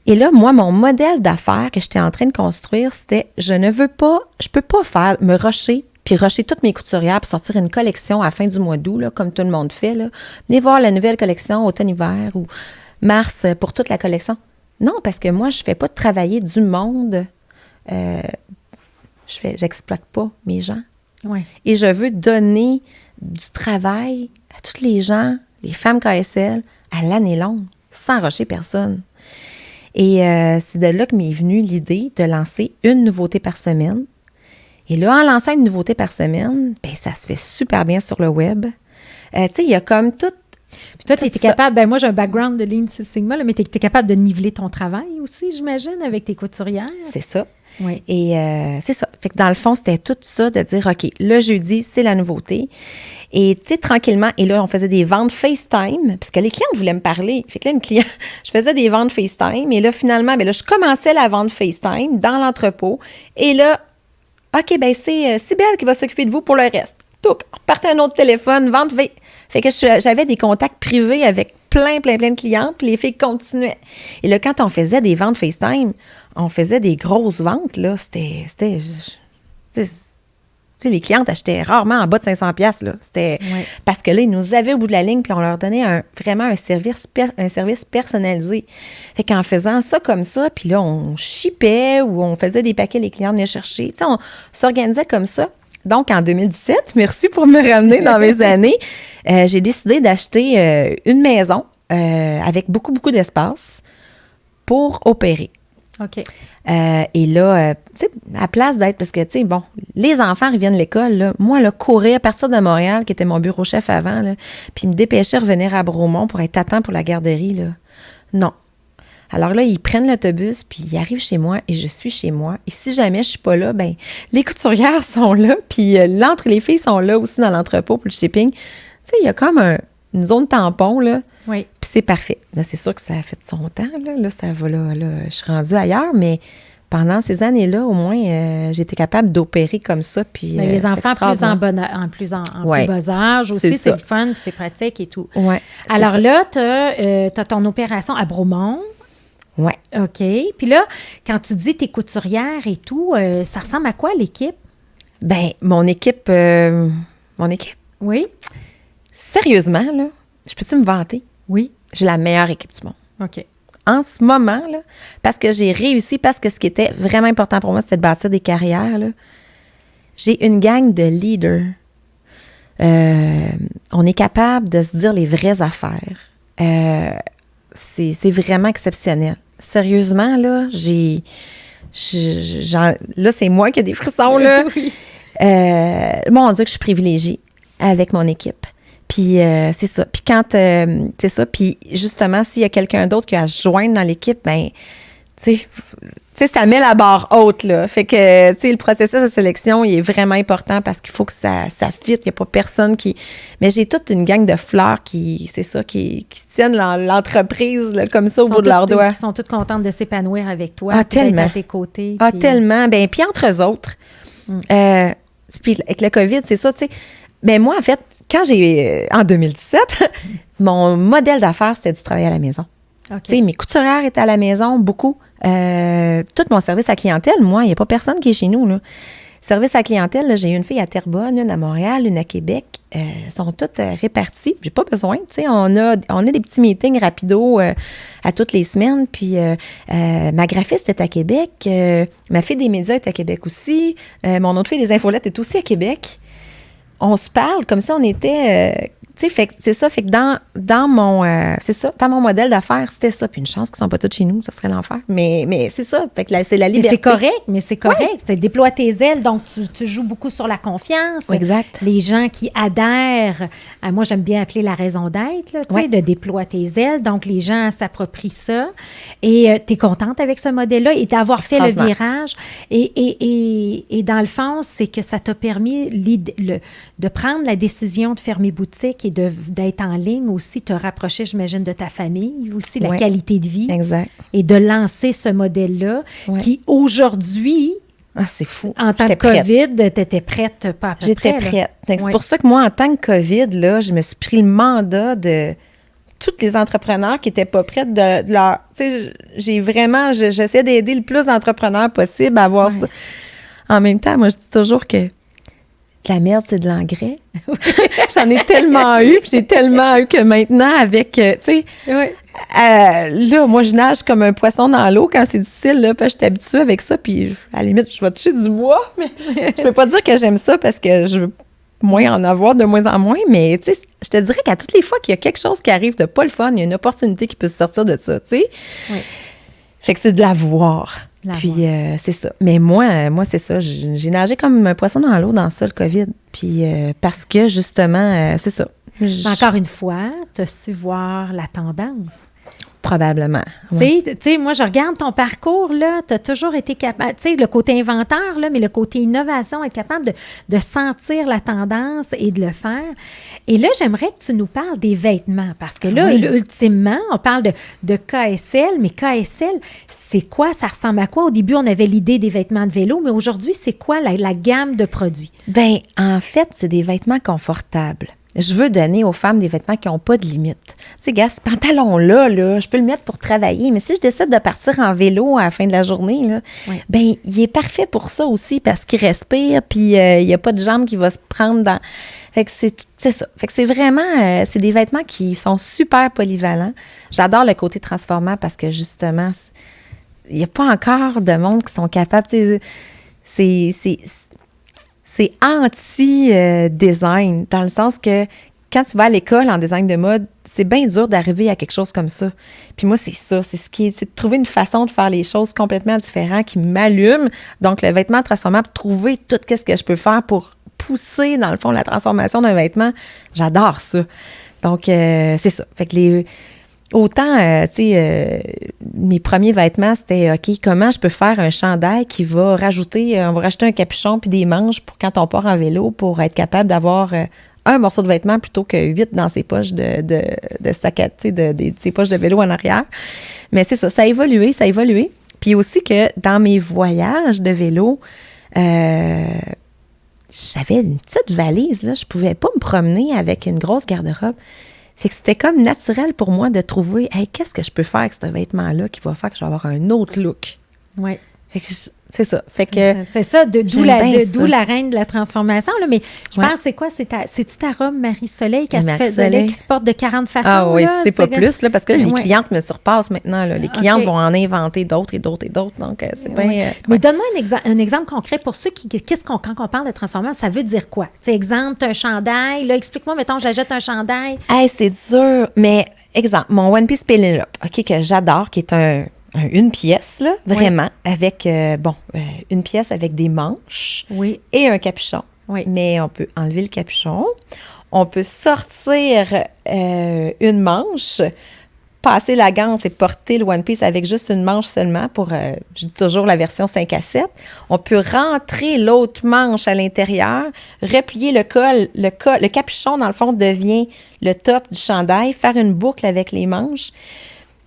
Et là, moi, mon modèle d'affaires que j'étais en train de construire, c'était, je peux pas me rusher, puis rusher toutes mes couturières pour sortir une collection à la fin du mois d'août, là, comme tout le monde fait, là. Venez voir la nouvelle collection automne-hiver ou mars pour toute la collection. Non, parce que moi, je fais pas de travailler du monde. J'exploite pas mes gens. Oui. Et je veux donner du travail à toutes les gens, les femmes KSL, à l'année longue, sans rusher personne. Et c'est de là que m'est venue l'idée de lancer une nouveauté par semaine. Et là, en lançant une nouveauté par semaine, ben ça se fait super bien sur le web. Tu sais, il y a comme tout... Puis toi, tu étais capable, ben moi, j'ai un background de Lean Six Sigma, là, mais tu es capable de niveler ton travail aussi, j'imagine, avec tes couturières. C'est ça. Oui. Et c'est ça. Fait que dans le fond, c'était tout ça de dire, OK, le jeudi, c'est la nouveauté. Et tu sais, tranquillement, et là, on faisait des ventes FaceTime, parce que les clientes voulaient me parler. Fait que là, je faisais des ventes FaceTime, et là, finalement, ben là, je commençais la vente FaceTime dans l'entrepôt. Et là, OK, ben c'est Cybelle qui va s'occuper de vous pour le reste. Touc, on repartait un autre téléphone, vente. Fait que j'avais des contacts privés avec plein de clientes, puis les filles continuaient. Et là, quand on faisait des ventes FaceTime, on faisait des grosses ventes, là. C'était tu sais, les clientes achetaient rarement en bas de 500$, là. C'était parce que là, ils nous avaient au bout de la ligne, puis on leur donnait vraiment un service personnalisé. Fait qu'en faisant ça comme ça, puis là, on shippait ou on faisait des paquets, les clients venaient chercher. Tu sais, on s'organisait comme ça. Donc, en 2017, merci pour me ramener dans mes années, j'ai décidé d'acheter une maison avec beaucoup d'espace pour opérer. OK. Et là, tu sais, à place d'être, parce que, tu sais, bon, les enfants reviennent de l'école, là, moi, là, courir à partir de Montréal, qui était mon bureau-chef avant, là, puis me dépêcher de revenir à Bromont pour être à temps pour la garderie, là, non. Alors là, ils prennent l'autobus, puis ils arrivent chez moi, et je suis chez moi. Et si jamais je suis pas là, ben les couturières sont là, puis les filles sont là aussi dans l'entrepôt pour le shipping. Tu sais, il y a comme une zone tampon, là. Oui. Puis c'est parfait. Là, c'est sûr que ça a fait son temps. Là, ça va là. Je suis rendue ailleurs, mais pendant ces années-là, au moins, j'étais capable d'opérer comme ça. Puis, les enfants plus plus bas âge aussi, c'est le fun, puis c'est pratique et tout. Ouais, alors là, tu as ton opération à Bromont. Oui. OK. Puis là, quand tu dis tes couturières et tout, ça ressemble à quoi l'équipe? Bien, mon équipe. Oui. Sérieusement, là, je peux-tu me vanter? Oui. J'ai la meilleure équipe du monde. OK. En ce moment, là, parce que j'ai réussi, parce que ce qui était vraiment important pour moi, c'était de bâtir des carrières, là, j'ai une gang de leaders. On est capable de se dire les vraies affaires. C'est vraiment exceptionnel. Sérieusement, là, là, c'est moi qui ai des frissons, là. Oui. Mon Dieu, que je suis privilégiée avec mon équipe. Puis c'est ça. Puis quand, c'est ça. Puis justement, s'il y a quelqu'un d'autre qui a à se joindre dans l'équipe, ben, tu sais, ça met la barre haute, là. Fait que, tu sais, le processus de sélection, il est vraiment important parce qu'il faut que ça fit. Il n'y a pas personne qui... Mais j'ai toute une gang de fleurs qui tiennent l'entreprise, là, comme ça, au bout de leurs doigts. Qui sont toutes contentes de s'épanouir avec toi. Ah, tellement. À tes côtés. Ah, tellement. Ben, puis entre eux autres. Puis avec le COVID, c'est ça, tu sais. Ben, moi, en fait, quand en 2017, mon modèle d'affaires, c'était du travail à la maison. Okay. Tu sais, mes couturières étaient à la maison, beaucoup. Tout mon service à clientèle, moi, il n'y a pas personne qui est chez nous, là. Service à clientèle, là, j'ai une fille à Terrebonne, une à Montréal, une à Québec. Elles sont toutes réparties. J'ai pas besoin, tu sais. On a des petits meetings rapidos à toutes les semaines. Puis ma graphiste est à Québec. Ma fille des médias est à Québec aussi. Mon autre fille des infolettes est aussi à Québec. On se parle comme si on était... tu sais, c'est ça. Fait que dans mon modèle d'affaires, c'était ça. Puis une chance qu'ils ne sont pas tous chez nous, ça serait l'enfer. Mais c'est ça. Fait que c'est la liberté. Mais c'est correct. Ouais. C'est déploie tes ailes. Donc, tu joues beaucoup sur la confiance. Exact. Les gens qui adhèrent, moi, j'aime bien appeler la raison d'être, là, tu sais, de déploie tes ailes. Donc, les gens s'approprient ça. Et tu es contente avec ce modèle-là et d'avoir fait le virage. Et dans le fond, c'est que ça t'a permis de prendre la décision de fermer boutique et d'être en ligne aussi, te rapprocher, j'imagine, de ta famille aussi, la qualité de vie. Exact. Et de lancer ce modèle-là qui, aujourd'hui, c'est fou. En temps de COVID, tu étais prête, pas à peu J'étais prête. C'est pour ça que moi, en tant que COVID, là, je me suis pris le mandat de tous les entrepreneurs qui n'étaient pas prêts de leur... Tu sais, j'essaie d'aider le plus d'entrepreneurs possible à avoir ça. En même temps, moi, je dis toujours que la merde, c'est de l'engrais. J'en ai tellement eu, puis j'ai tellement eu que maintenant, avec, tu sais, là, moi, je nage comme un poisson dans l'eau quand c'est difficile, là, puis je suis habituée avec ça, puis à la limite, je vais toucher du bois, mais je peux pas dire que j'aime ça parce que je veux moins en avoir, de moins en moins, mais, tu sais, je te dirais qu'à toutes les fois qu'il y a quelque chose qui arrive de pas le fun, il y a une opportunité qui peut se sortir de ça, tu sais. Oui. Fait que c'est de la voir. Puis, c'est ça. Mais moi, c'est ça. J'ai nagé comme un poisson dans l'eau dans ça, le COVID. Puis, parce que, justement, c'est ça. Encore une fois, tu as su voir la tendance. Probablement. Tu sais, moi, je regarde ton parcours, là, tu as toujours été capable, tu sais, le côté inventeur, là, mais le côté innovation, être capable de sentir la tendance et de le faire. Et là, j'aimerais que tu nous parles des vêtements, parce que là, ultimement, on parle de KSL, mais KSL, c'est quoi? Ça ressemble à quoi? Au début, on avait l'idée des vêtements de vélo, mais aujourd'hui, c'est quoi la gamme de produits? Bien, en fait, c'est des vêtements confortables. Je veux donner aux femmes des vêtements qui n'ont pas de limite. Tu sais, gars, ce pantalon-là, je peux le mettre pour travailler, mais si je décide de partir en vélo à la fin de la journée, là, ben, il est parfait pour ça aussi parce qu'il respire, puis il n'y a pas de jambe qui va se prendre dans... Fait que c'est ça. Fait que c'est vraiment... c'est des vêtements qui sont super polyvalents. J'adore le côté transformant parce que, justement, il n'y a pas encore de monde qui sont capables... C'est anti-design, dans le sens que quand tu vas à l'école en design de mode, c'est bien dur d'arriver à quelque chose comme ça. Puis moi, c'est ça. C'est de trouver une façon de faire les choses complètement différentes qui m'allume. Donc, le vêtement transformable, trouver tout ce que je peux faire pour pousser, dans le fond, la transformation d'un vêtement, j'adore ça. Donc, c'est ça. Fait que autant, tu sais, mes premiers vêtements, c'était, OK, comment je peux faire un chandail qui va rajouter, on va rajouter un capuchon puis des manches pour quand on part en vélo pour être capable d'avoir un morceau de vêtement plutôt que 8 dans ses poches de sac à, tu sais, ses poches de vélo en arrière. Mais c'est ça, ça a évolué. Puis aussi que dans mes voyages de vélo, j'avais une petite valise, là. Je pouvais pas me promener avec une grosse garde-robe. Fait que c'était comme naturel pour moi de trouver, hey, qu'est-ce que je peux faire avec ce vêtement-là qui va faire que je vais avoir un autre look. Oui. Fait que c'est ça. Fait que c'est ça, d'où ça. la reine de la transformation. Là. Mais je pense, c'est quoi? C'est-tu ta robe Marie-Soleil qui se porte de 40 façons? Ah oui, là? c'est pas plus, là, parce que les clientes me surpassent maintenant. Là. Les clientes vont en inventer d'autres et d'autres et d'autres. Donc, c'est bien... Mais donne-moi un exemple concret pour ceux qui... Quand on parle de transformation, ça veut dire quoi? Tu sais, exemple, t'as un chandail. Là, explique-moi, mettons, j'achète un chandail. Hey, c'est dur. Mais, exemple, mon One Piece Penelope, OK, que j'adore, qui est une pièce, là, vraiment, avec, une pièce avec des manches et un capuchon. Oui. Mais on peut enlever le capuchon. On peut sortir une manche, passer la ganse et porter le One Piece avec juste une manche seulement pour, je dis toujours la version 5 à 7. On peut rentrer l'autre manche à l'intérieur, replier le capuchon, dans le fond, devient le top du chandail, faire une boucle avec les manches.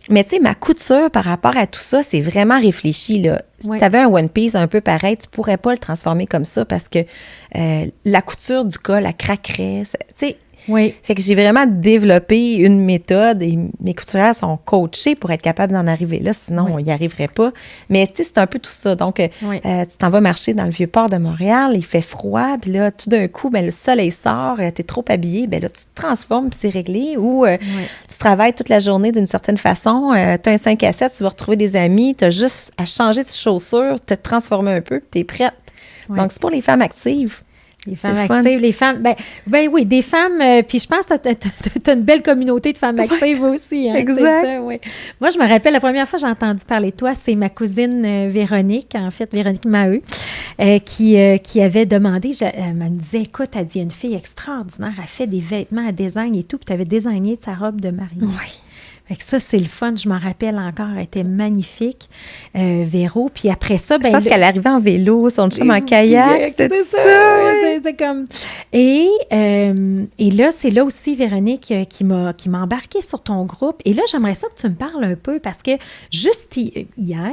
Mais tu sais, ma couture par rapport à tout ça, c'est vraiment réfléchi, là. Si tu avais un One Piece un peu pareil, tu pourrais pas le transformer comme ça parce que la couture du col, elle craquerait. Tu sais, fait que j'ai vraiment développé une méthode et mes couturières sont coachées pour être capables d'en arriver là, sinon on n'y arriverait pas. Mais tu sais, c'est un peu tout ça. Donc, tu t'en vas marcher dans le Vieux-Port de Montréal, il fait froid, puis là, tout d'un coup, le soleil sort, t'es trop habillé, là, tu te transformes, puis c'est réglé. Ou tu travailles toute la journée d'une certaine façon, tu as un 5 à 7, tu vas retrouver des amis, tu as juste à changer de chaussures, te transformer un peu, puis tu es prête. Donc, c'est pour les femmes actives. Les femmes actives, les femmes... Ben oui, des femmes... puis je pense que tu as une belle communauté de femmes actives aussi. Hein, exact. Ça, oui. Moi, je me rappelle, la première fois que j'ai entendu parler de toi, c'est ma cousine Véronique, en fait, Véronique Maheu, qui avait demandé... Elle me disait, écoute, elle dit, il y a une fille extraordinaire, elle fait des vêtements à design et tout, puis tu avais designé sa robe de mariée. Oui. Fait que ça, c'est le fun. Je m'en rappelle encore. Elle était magnifique, Véro. Puis après ça... je pense qu'elle arrivait en vélo, son chum en kayak. C'est ça. C'est comme... Et là, c'est là aussi, Véronique, qui m'a embarquée sur ton groupe. Et là, j'aimerais ça que tu me parles un peu parce que juste hier,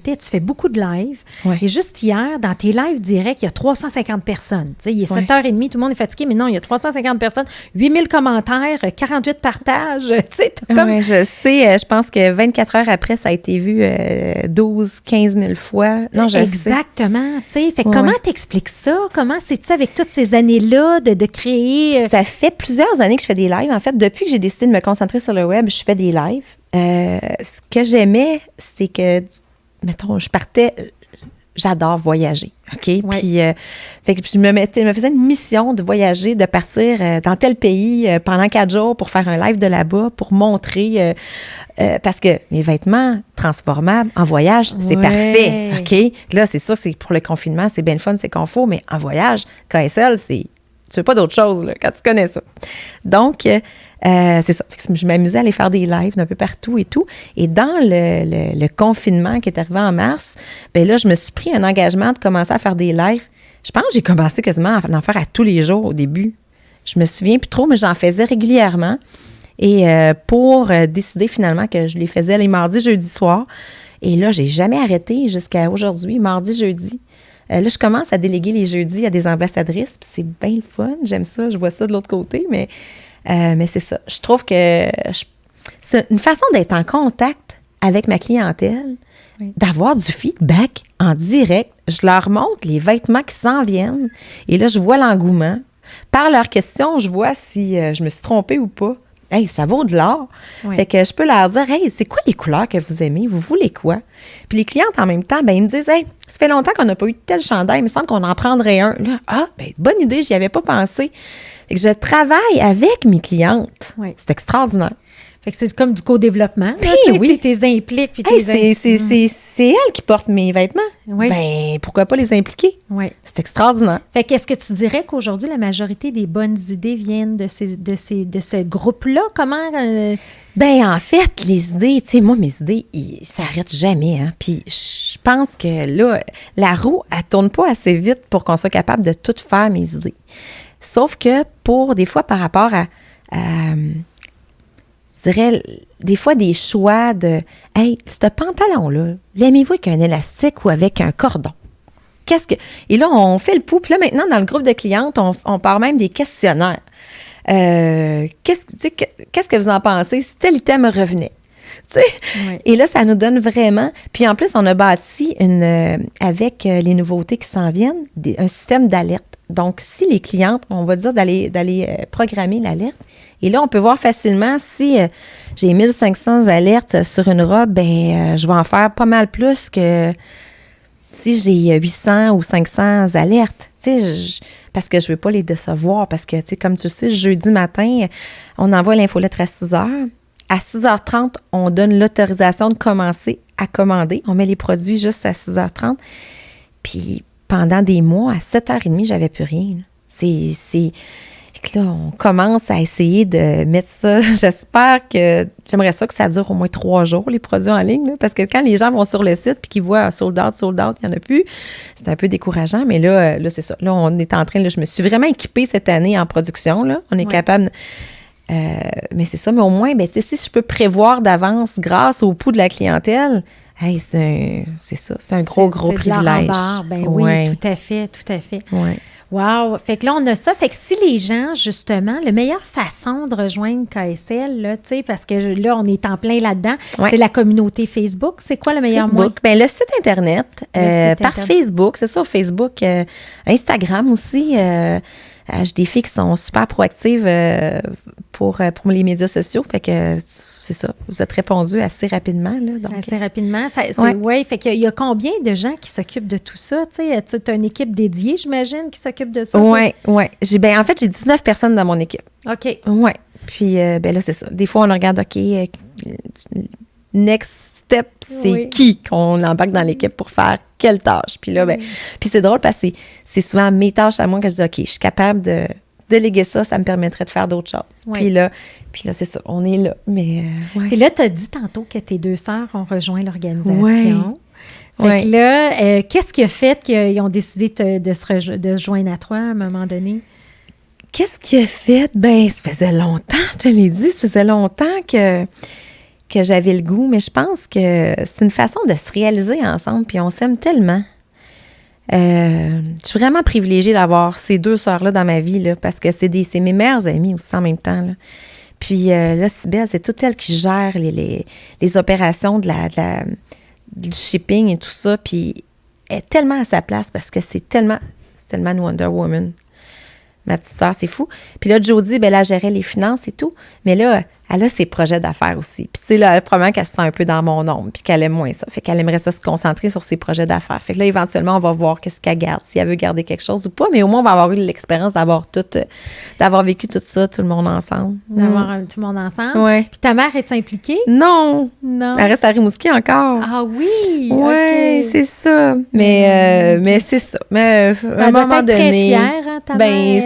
tu fais beaucoup de lives. Et juste hier, dans tes lives directs, il y a 350 personnes. Tu sais, il est 7h30, tout le monde est fatigué, mais non, il y a 350 personnes, 8000 commentaires, 48 partages. Tu sais, comme... Je sais, je pense que 24 heures après, ça a été vu 12-15 000 fois. Non, exactement, tu sais. Fait que comment t'expliques ça? Comment c'est-tu avec toutes ces années-là de créer... Ça fait plusieurs années que je fais des lives. En fait, depuis que j'ai décidé de me concentrer sur le web, je fais des lives. Ce que j'aimais, c'est que, mettons, je partais... J'adore voyager, OK? Puis, fait que je me faisais une mission de voyager, de partir dans tel pays pendant 4 jours pour faire un live de là-bas, pour montrer... parce que les vêtements transformables en voyage, c'est parfait, OK? Là, c'est sûr, c'est pour le confinement, c'est bien le fun, c'est confort, mais en voyage, KSL, c'est... Tu veux pas d'autre chose, là, quand tu connais ça. Donc, c'est ça. Fait que je m'amusais à aller faire des lives d'un peu partout et tout. Et dans le confinement qui est arrivé en mars, bien là, je me suis pris un engagement de commencer à faire des lives. Je pense que j'ai commencé quasiment à en faire à tous les jours au début. Je me souviens plus trop, mais j'en faisais régulièrement. Et pour décider finalement que je les faisais les mardis, jeudis soirs. Et là, j'ai jamais arrêté jusqu'à aujourd'hui, mardi, jeudi. Là, je commence à déléguer les jeudis à des ambassadrices, puis c'est bien le fun. J'aime ça, je vois ça de l'autre côté, mais c'est ça. Je trouve que c'est une façon d'être en contact avec ma clientèle, d'avoir du feedback en direct. Je leur montre les vêtements qui s'en viennent, et là, je vois l'engouement. Par leurs questions, je vois si je me suis trompée ou pas. Hey, ça vaut de l'or. Fait que je peux leur dire, hey, c'est quoi les couleurs que vous aimez? Vous voulez quoi? Puis les clientes, en même temps, ben ils me disent, hey, ça fait longtemps qu'on n'a pas eu de tel chandail, il me semble qu'on en prendrait un. Là, bonne idée, j'y avais pas pensé. Fait que je travaille avec mes clientes. C'est extraordinaire. Fait que c'est comme du co-développement. T'es impliques. Puis c'est elle qui porte mes vêtements. Ben, pourquoi pas les impliquer? C'est extraordinaire. Fait qu'est-ce que tu dirais qu'aujourd'hui, la majorité des bonnes idées viennent de ce groupe-là? Comment... Ben, en fait, les idées, tu sais, moi, mes idées, ça n'arrête jamais, hein. Puis je pense que là, la roue, elle tourne pas assez vite pour qu'on soit capable de tout faire mes idées. Sauf que des fois, par rapport à je dirais, des fois, des choix de « Hey, ce pantalon-là, l'aimez-vous avec un élastique ou avec un cordon? » Et là, on fait le pouls. Puis là, maintenant, dans le groupe de clientes, on part même des questionnaires. Qu'est-ce que vous en pensez si tel item revenait? Oui. Et là, ça nous donne vraiment... Puis en plus, on a bâti, avec les nouveautés qui s'en viennent, un système d'alerte. Donc, si les clientes, on va dire d'aller programmer l'alerte, et là, on peut voir facilement si j'ai 1500 alertes sur une robe, je vais en faire pas mal plus que si j'ai 800 ou 500 alertes. Parce que je ne veux pas les décevoir, parce que, comme tu sais, jeudi matin, on envoie l'infolettre à 6 heures. À 6h30, on donne l'autorisation de commencer à commander. On met les produits juste à 6h30. Puis, pendant des mois, à 7h30, j'avais plus rien. Là, on commence à essayer de mettre ça. J'aimerais ça que ça dure au moins 3 jours, les produits en ligne. Là, parce que quand les gens vont sur le site et qu'ils voient sold out, il n'y en a plus, c'est un peu décourageant. Mais là, c'est ça. Là, on est en train, je me suis vraiment équipée cette année en production. Là. On est capable... mais c'est ça. Mais au moins, si je peux prévoir d'avance grâce au pouls de la clientèle... Hey, c'est ça, c'est un gros privilège. Oui, tout à fait. Ouais. Wow! Fait que là, on a ça. Fait que si les gens, justement, la meilleure façon de rejoindre KSL, là, tu sais, parce que là, on est en plein là-dedans, c'est la communauté Facebook. C'est quoi le meilleur moyen? Le site Internet, par Facebook, c'est ça, Facebook, Instagram aussi. J'ai des filles qui sont super proactives pour les médias sociaux. Fait que... C'est ça. Vous êtes répondu assez rapidement. Là, donc. Assez rapidement. Oui, fait qu'il y a combien de gens qui s'occupent de tout ça? Tu as une équipe dédiée, j'imagine, qui s'occupe de ça? Oui. En fait, j'ai 19 personnes dans mon équipe. OK. Oui. Puis, là, c'est ça. Des fois, on regarde, OK, next step, c'est qui qu'on embarque dans l'équipe pour faire quelle tâche? Puis là, puis c'est drôle parce que c'est souvent mes tâches à moi que je dis, OK, je suis capable de déléguer ça me permettrait de faire d'autres choses. Oui. Puis là, c'est ça, on est là. Mais, Puis là, tu as dit tantôt que tes 2 sœurs ont rejoint l'organisation. Fait que là, qu'est-ce qui a fait qu'ils ont décidé de se joindre à toi à un moment donné? Qu'est-ce qui a fait? Ça faisait longtemps, je te l'ai dit, ça faisait longtemps que j'avais le goût, mais je pense que c'est une façon de se réaliser ensemble, puis on s'aime tellement. Je suis vraiment privilégiée d'avoir ces 2 sœurs-là dans ma vie, là, parce que c'est mes meilleures amies aussi en même temps. Là. Puis là, Cybèle, c'est toute elle qui gère les opérations du shipping et tout ça. Puis elle est tellement à sa place parce que c'est tellement une Wonder Woman. Ma petite sœur, c'est fou. Puis là, Jodie, elle gérait les finances et tout. Mais là, elle a ses projets d'affaires aussi. Puis tu sais, là, probablement qu'elle se sent un peu dans mon ombre, puis qu'elle aime moins ça. Fait qu'elle aimerait ça se concentrer sur ses projets d'affaires. Fait que là, éventuellement, on va voir qu'est-ce qu'elle garde, si elle veut garder quelque chose ou pas. Mais au moins, on va avoir eu l'expérience d'avoir vécu tout ça, tout le monde ensemble. D'avoir tout le monde ensemble. Oui. Puis ta mère est impliquée? Non. Elle reste à Rimouski encore. Ah oui? Oui, c'est ça. Mais c'est ça. Mais à un moment donné... très fière, hein, ta mère?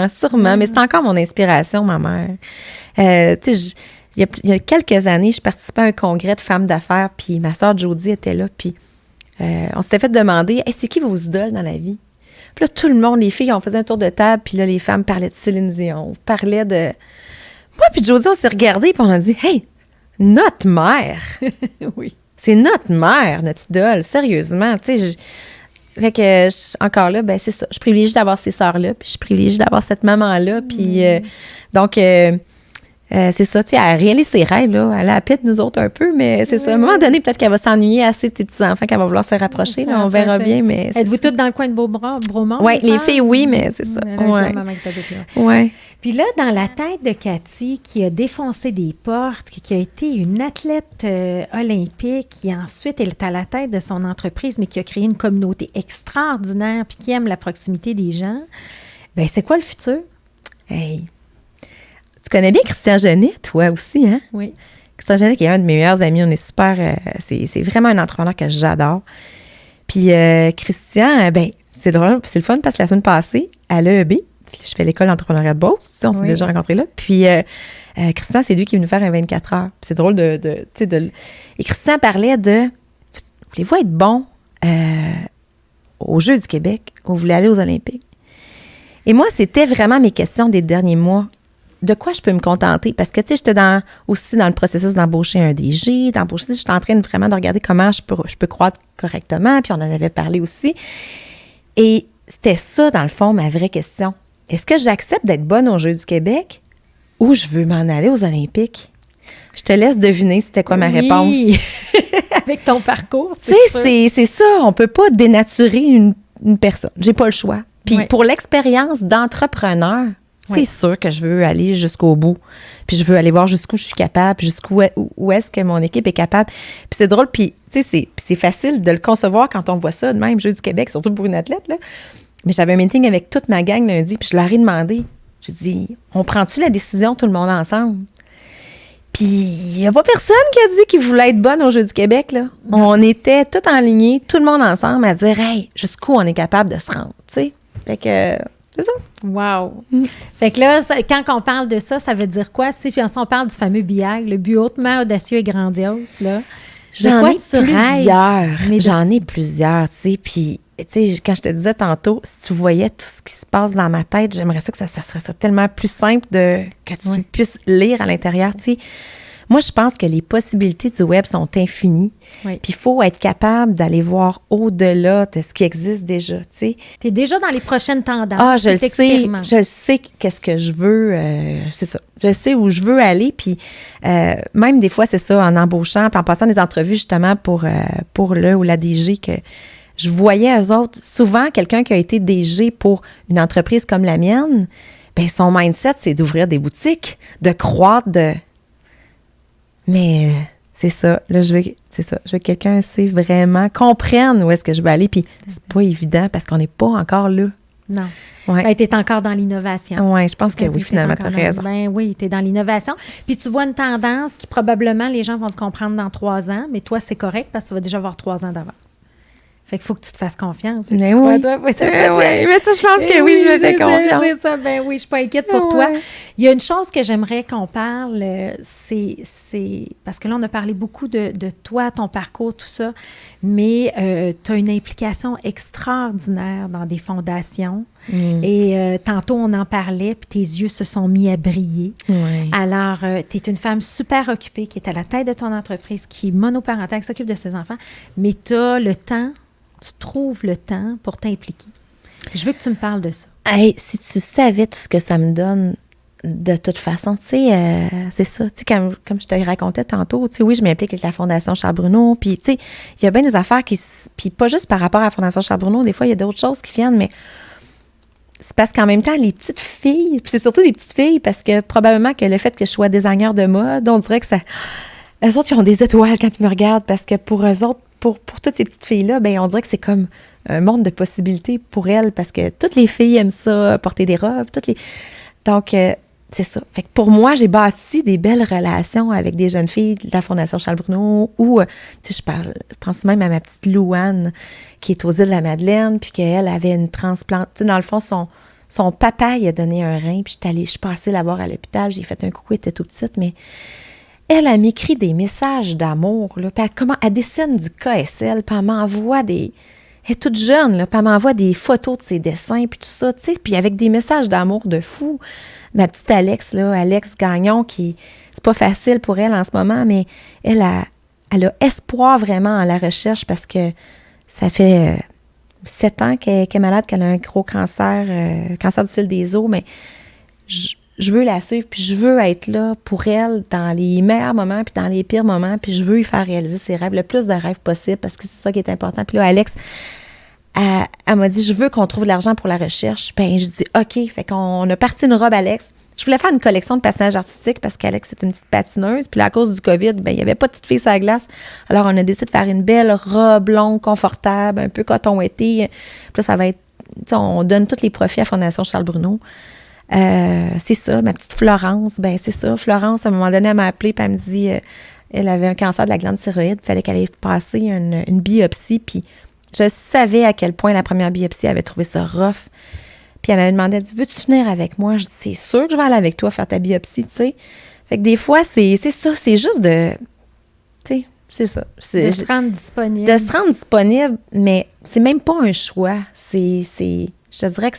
Sûrement. Mais c'est encore mon inspiration, ma mère. Tu sais, il y a quelques années, je participais à un congrès de femmes d'affaires, puis ma sœur Jodie était là, puis on s'était fait demander « Hey, c'est qui vos idoles dans la vie? » Puis là, tout le monde, les filles, on faisait un tour de table, puis là, les femmes parlaient de Céline Dion, parlaient de... Moi, puis Jodie, on s'est regardés, puis on a dit « Hey, notre mère! » Oui. C'est notre mère, notre idole, sérieusement, tu sais, fait que, encore là, c'est ça. Je suis privilégiée d'avoir ces sœurs-là, puis je suis privilégiée d'avoir cette maman-là, puis donc... c'est ça, tu sais, elle réalise ses rêves, là. Elle a appelé de nous autres un peu, mais c'est ça. À un moment donné, peut-être qu'elle va s'ennuyer assez de tes petits-enfants, qu'elle va vouloir se rapprocher, là. On verra bien, mais... Êtes-vous toutes dans le coin de Bromont? Oui, les filles, oui, mais c'est ça. Ouais. Puis là, dans la tête de Cathy, qui a défoncé des portes, qui a été une athlète olympique, qui ensuite est à la tête de son entreprise, mais qui a créé une communauté extraordinaire, puis qui aime la proximité des gens, c'est quoi le futur? Hey! Tu connais bien Christian Genet, toi aussi, hein? Oui. Christian Genet, qui est un de mes meilleurs amis, on est super... c'est vraiment un entrepreneur que j'adore. Puis Christian, c'est drôle, c'est le fun parce que la semaine passée, à l'EEB, je fais l'école d'entrepreneuriat de Beauce, tu sais, on s'est déjà rencontrés là. Puis Christian, c'est lui qui est venu faire un 24 heures. Puis c'est drôle Et Christian parlait de... Voulez-vous être bon aux Jeux du Québec ou vous voulez aller aux Olympiques? Et moi, c'était vraiment mes questions des derniers mois. De quoi je peux me contenter? Parce que, tu sais, j'étais aussi dans le processus d'embaucher un DG, j'étais en train vraiment de regarder comment je peux croître correctement, puis on en avait parlé aussi. Et c'était ça, dans le fond, ma vraie question. Est-ce que j'accepte d'être bonne aux Jeux du Québec ou je veux m'en aller aux Olympiques? Je te laisse deviner c'était quoi ma réponse. Avec ton parcours, c'est ça. On peut pas dénaturer une personne. J'ai pas le choix. Puis pour l'expérience d'entrepreneur, c'est sûr que je veux aller jusqu'au bout. Puis je veux aller voir jusqu'où je suis capable, jusqu'où où est-ce que mon équipe est capable. Puis c'est drôle, puis tu sais, c'est facile de le concevoir quand on voit ça, de même Jeux du Québec, surtout pour une athlète, là. Mais j'avais un meeting avec toute ma gang lundi, puis je leur ai demandé, j'ai dit, on prend-tu la décision tout le monde ensemble? Puis il n'y a pas personne qui a dit qu'il voulait être bonne aux Jeux du Québec, là. On était tout en ligne, tout le monde ensemble, à dire, hey, jusqu'où on est capable de se rendre, tu sais. Fait que... c'est ça. Wow! Fait que là, quand on parle de ça, ça veut dire quoi? Si on parle du fameux BIAG, le but hautement audacieux et grandiose, là. J'en ai plusieurs. J'en ai plusieurs, tu sais. Puis, tu sais, quand je te disais tantôt, si tu voyais tout ce qui se passe dans ma tête, j'aimerais ça que ça serait tellement plus simple que tu puisses lire à l'intérieur, tu sais. Moi, je pense que les possibilités du web sont infinies. Oui. Puis il faut être capable d'aller voir au-delà de ce qui existe déjà, tu sais. Tu es déjà dans les prochaines tendances. Ah, je sais qu'est-ce que je veux, c'est ça. Je sais où je veux aller, puis même des fois, c'est ça, en embauchant, puis en passant des entrevues justement pour le ou la DG, que je voyais eux autres, souvent quelqu'un qui a été DG pour une entreprise comme la mienne, bien, son mindset, c'est d'ouvrir des boutiques, de croître, Mais c'est ça. Là, je veux que quelqu'un suive vraiment, comprenne où est-ce que je veux aller. Puis c'est pas évident parce qu'on n'est pas encore là. Non. Ouais. Ben, tu es encore dans l'innovation. Oui, je pense que oui, finalement, tu as raison. Ben oui, tu es dans l'innovation. Puis tu vois une tendance qui probablement les gens vont te comprendre dans 3 ans, mais toi, c'est correct parce que tu vas déjà avoir 3 ans d'avance. Fait qu'il faut que tu te fasses confiance. Mais oui. Toi, mais ça, je pense que oui, je me fais confiance. C'est ça. Ben oui, je suis pas inquiète pour toi. Il y a une chose que j'aimerais qu'on parle, c'est parce que là, on a parlé beaucoup de toi, ton parcours, tout ça, mais tu as une implication extraordinaire dans des fondations. Et tantôt, on en parlait, puis tes yeux se sont mis à briller. Alors, tu es une femme super occupée qui est à la tête de ton entreprise, qui est monoparentale, qui s'occupe de ses enfants, mais tu as le temps, tu trouves le temps pour t'impliquer. Je veux que tu me parles de ça. Hey, si tu savais tout ce que ça me donne, de toute façon, tu sais, c'est ça. Tu sais, comme je te racontais tantôt, tu sais, oui, je m'implique avec la Fondation Charles-Bruno, puis tu sais, il y a bien des affaires puis pas juste par rapport à la Fondation Charles-Bruno, des fois, il y a d'autres choses qui viennent, mais c'est parce qu'en même temps, les petites filles, puis c'est surtout les petites filles, parce que probablement que le fait que je sois designer de mode, on dirait que ça... Eux autres, ils ont des étoiles quand ils me regardent, parce que pour eux autres, pour toutes ces petites filles-là, bien, on dirait que c'est comme un monde de possibilités pour elles, parce que toutes les filles aiment ça, porter des robes, Donc, c'est ça. Fait que pour moi, j'ai bâti des belles relations avec des jeunes filles de la Fondation Charles-Bruno, ou, tu sais, je pense même à ma petite Louane, qui est aux Îles-de-la-Madeleine, puis qu'elle avait une transplante. Tu sais, dans le fond, son papa, il a donné un rein, puis je suis passée la voir à l'hôpital, j'ai fait un coucou, elle était toute petite, mais elle m'écrit des messages d'amour, là, puis elle dessine du KSL, puis elle m'envoie elle est toute jeune, là, puis elle m'envoie des photos de ses dessins, puis tout ça, tu sais, puis avec des messages d'amour de fou. Ma petite Alex, là, Alex Gagnon, c'est pas facile pour elle en ce moment, mais elle a espoir vraiment en la recherche parce que ça fait 7 ans qu'elle est malade, qu'elle a un gros cancer du fil des os, mais je veux la suivre, puis je veux être là pour elle dans les meilleurs moments, puis dans les pires moments, puis je veux lui faire réaliser ses rêves, le plus de rêves possible, parce que c'est ça qui est important. Puis là, Alex, elle m'a dit, je veux qu'on trouve de l'argent pour la recherche. Ben, je dis, OK. Fait qu'on a parti une robe Alex. Je voulais faire une collection de patinages artistiques parce qu'Alex, c'est une petite patineuse. Puis là, à cause du COVID, ben, il n'y avait pas de petite fille sur la glace. Alors, on a décidé de faire une belle robe longue, confortable, un peu coton été. Puis là, ça va être, on donne tous les profits à Fondation Charles-Bruno. C'est ça, ma petite Florence, ben c'est ça. Florence, à un moment donné, elle m'a appelée, puis elle me dit, elle avait un cancer de la glande thyroïde, il fallait qu'elle aille passer une biopsie, puis je savais à quel point la première biopsie avait trouvé ça rough. Puis elle m'avait demandé, elle dit, veux-tu venir avec moi? Je dis, c'est sûr que je vais aller avec toi faire ta biopsie, tu sais. Fait que des fois, c'est ça, c'est juste de, tu sais, c'est ça. De se rendre disponible. De se rendre disponible, mais c'est même pas un choix. Je te dirais que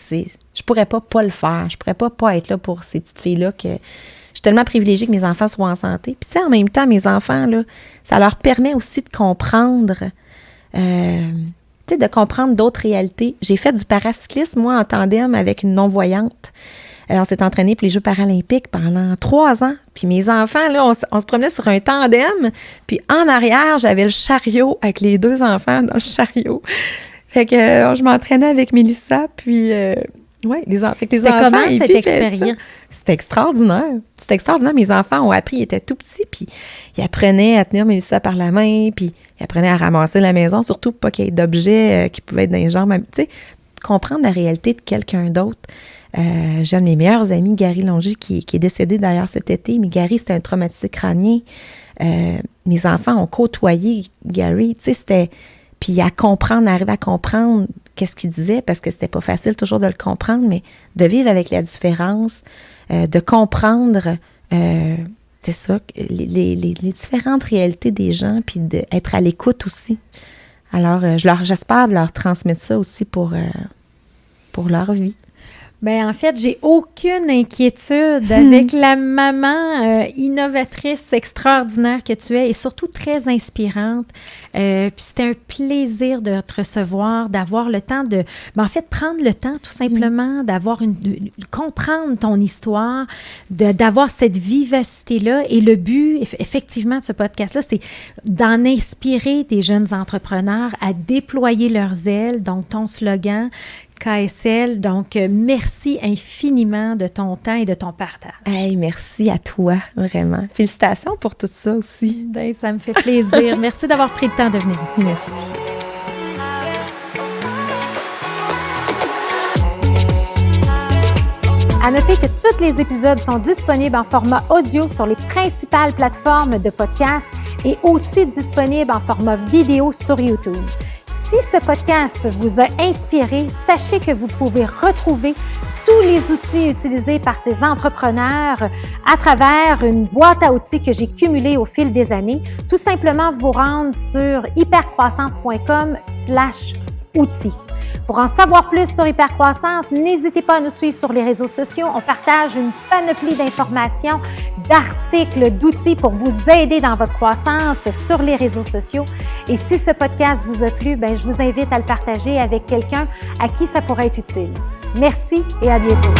je pourrais pas le faire. Je pourrais pas être là pour ces petites filles-là que je suis tellement privilégiée que mes enfants soient en santé. Puis tu sais, en même temps, mes enfants, là, ça leur permet aussi de comprendre, de comprendre d'autres réalités. J'ai fait du paracyclisme, moi, en tandem avec une non-voyante. On s'est entraîné pour les Jeux paralympiques pendant 3 ans. Puis mes enfants, là, on se promenait sur un tandem. Puis en arrière, j'avais le chariot avec les 2 enfants dans le chariot. Fait que je m'entraînais avec Mélissa. Puis, les enfants. C'était comment cette expérience? C'était extraordinaire. C'était extraordinaire. Mes enfants ont appris, ils étaient tout petits. Puis ils apprenaient à tenir Mélissa par la main. Puis ils apprenaient à ramasser la maison, surtout pas qu'il y ait d'objets qui pouvaient être dans les jambes. Tu sais, comprendre la réalité de quelqu'un d'autre. J'ai un de mes meilleurs amis, Gary Longy, qui est décédé d'ailleurs cet été. Mais Gary, c'était un traumatisé crânien. Mes enfants ont côtoyé Gary. Tu sais, c'était... Puis arriver à comprendre qu'est-ce qu'il disait, parce que c'était pas facile toujours de le comprendre, mais de vivre avec la différence, de comprendre, c'est ça, les différentes réalités des gens, puis d'être à l'écoute aussi. Alors, j'espère de leur transmettre ça aussi pour leur vie. Bien, en fait, j'ai aucune inquiétude avec la maman innovatrice extraordinaire que tu es et surtout très inspirante. Puis c'était un plaisir de te recevoir, d'avoir le temps de... en fait, prendre le temps tout simplement, d'avoir comprendre ton histoire, d'avoir cette vivacité-là. Et le but, effectivement, de ce podcast-là, c'est d'en inspirer des jeunes entrepreneurs à déployer leurs ailes. Donc, ton slogan... KSL. Donc, merci infiniment de ton temps et de ton partage. Hey, merci à toi, vraiment. Félicitations pour tout ça aussi. Ben, ça me fait plaisir. Merci d'avoir pris le temps de venir ici. Merci. À noter que tous les épisodes sont disponibles en format audio sur les principales plateformes de podcast et aussi disponibles en format vidéo sur YouTube. Si ce podcast vous a inspiré, sachez que vous pouvez retrouver tous les outils utilisés par ces entrepreneurs à travers une boîte à outils que j'ai cumulée au fil des années. Tout simplement vous rendre sur hypercroissance.com/outils. Pour en savoir plus sur Hypercroissance, n'hésitez pas à nous suivre sur les réseaux sociaux. On partage une panoplie d'informations, d'articles, d'outils pour vous aider dans votre croissance sur les réseaux sociaux. Et si ce podcast vous a plu, je vous invite à le partager avec quelqu'un à qui ça pourrait être utile. Merci et à bientôt.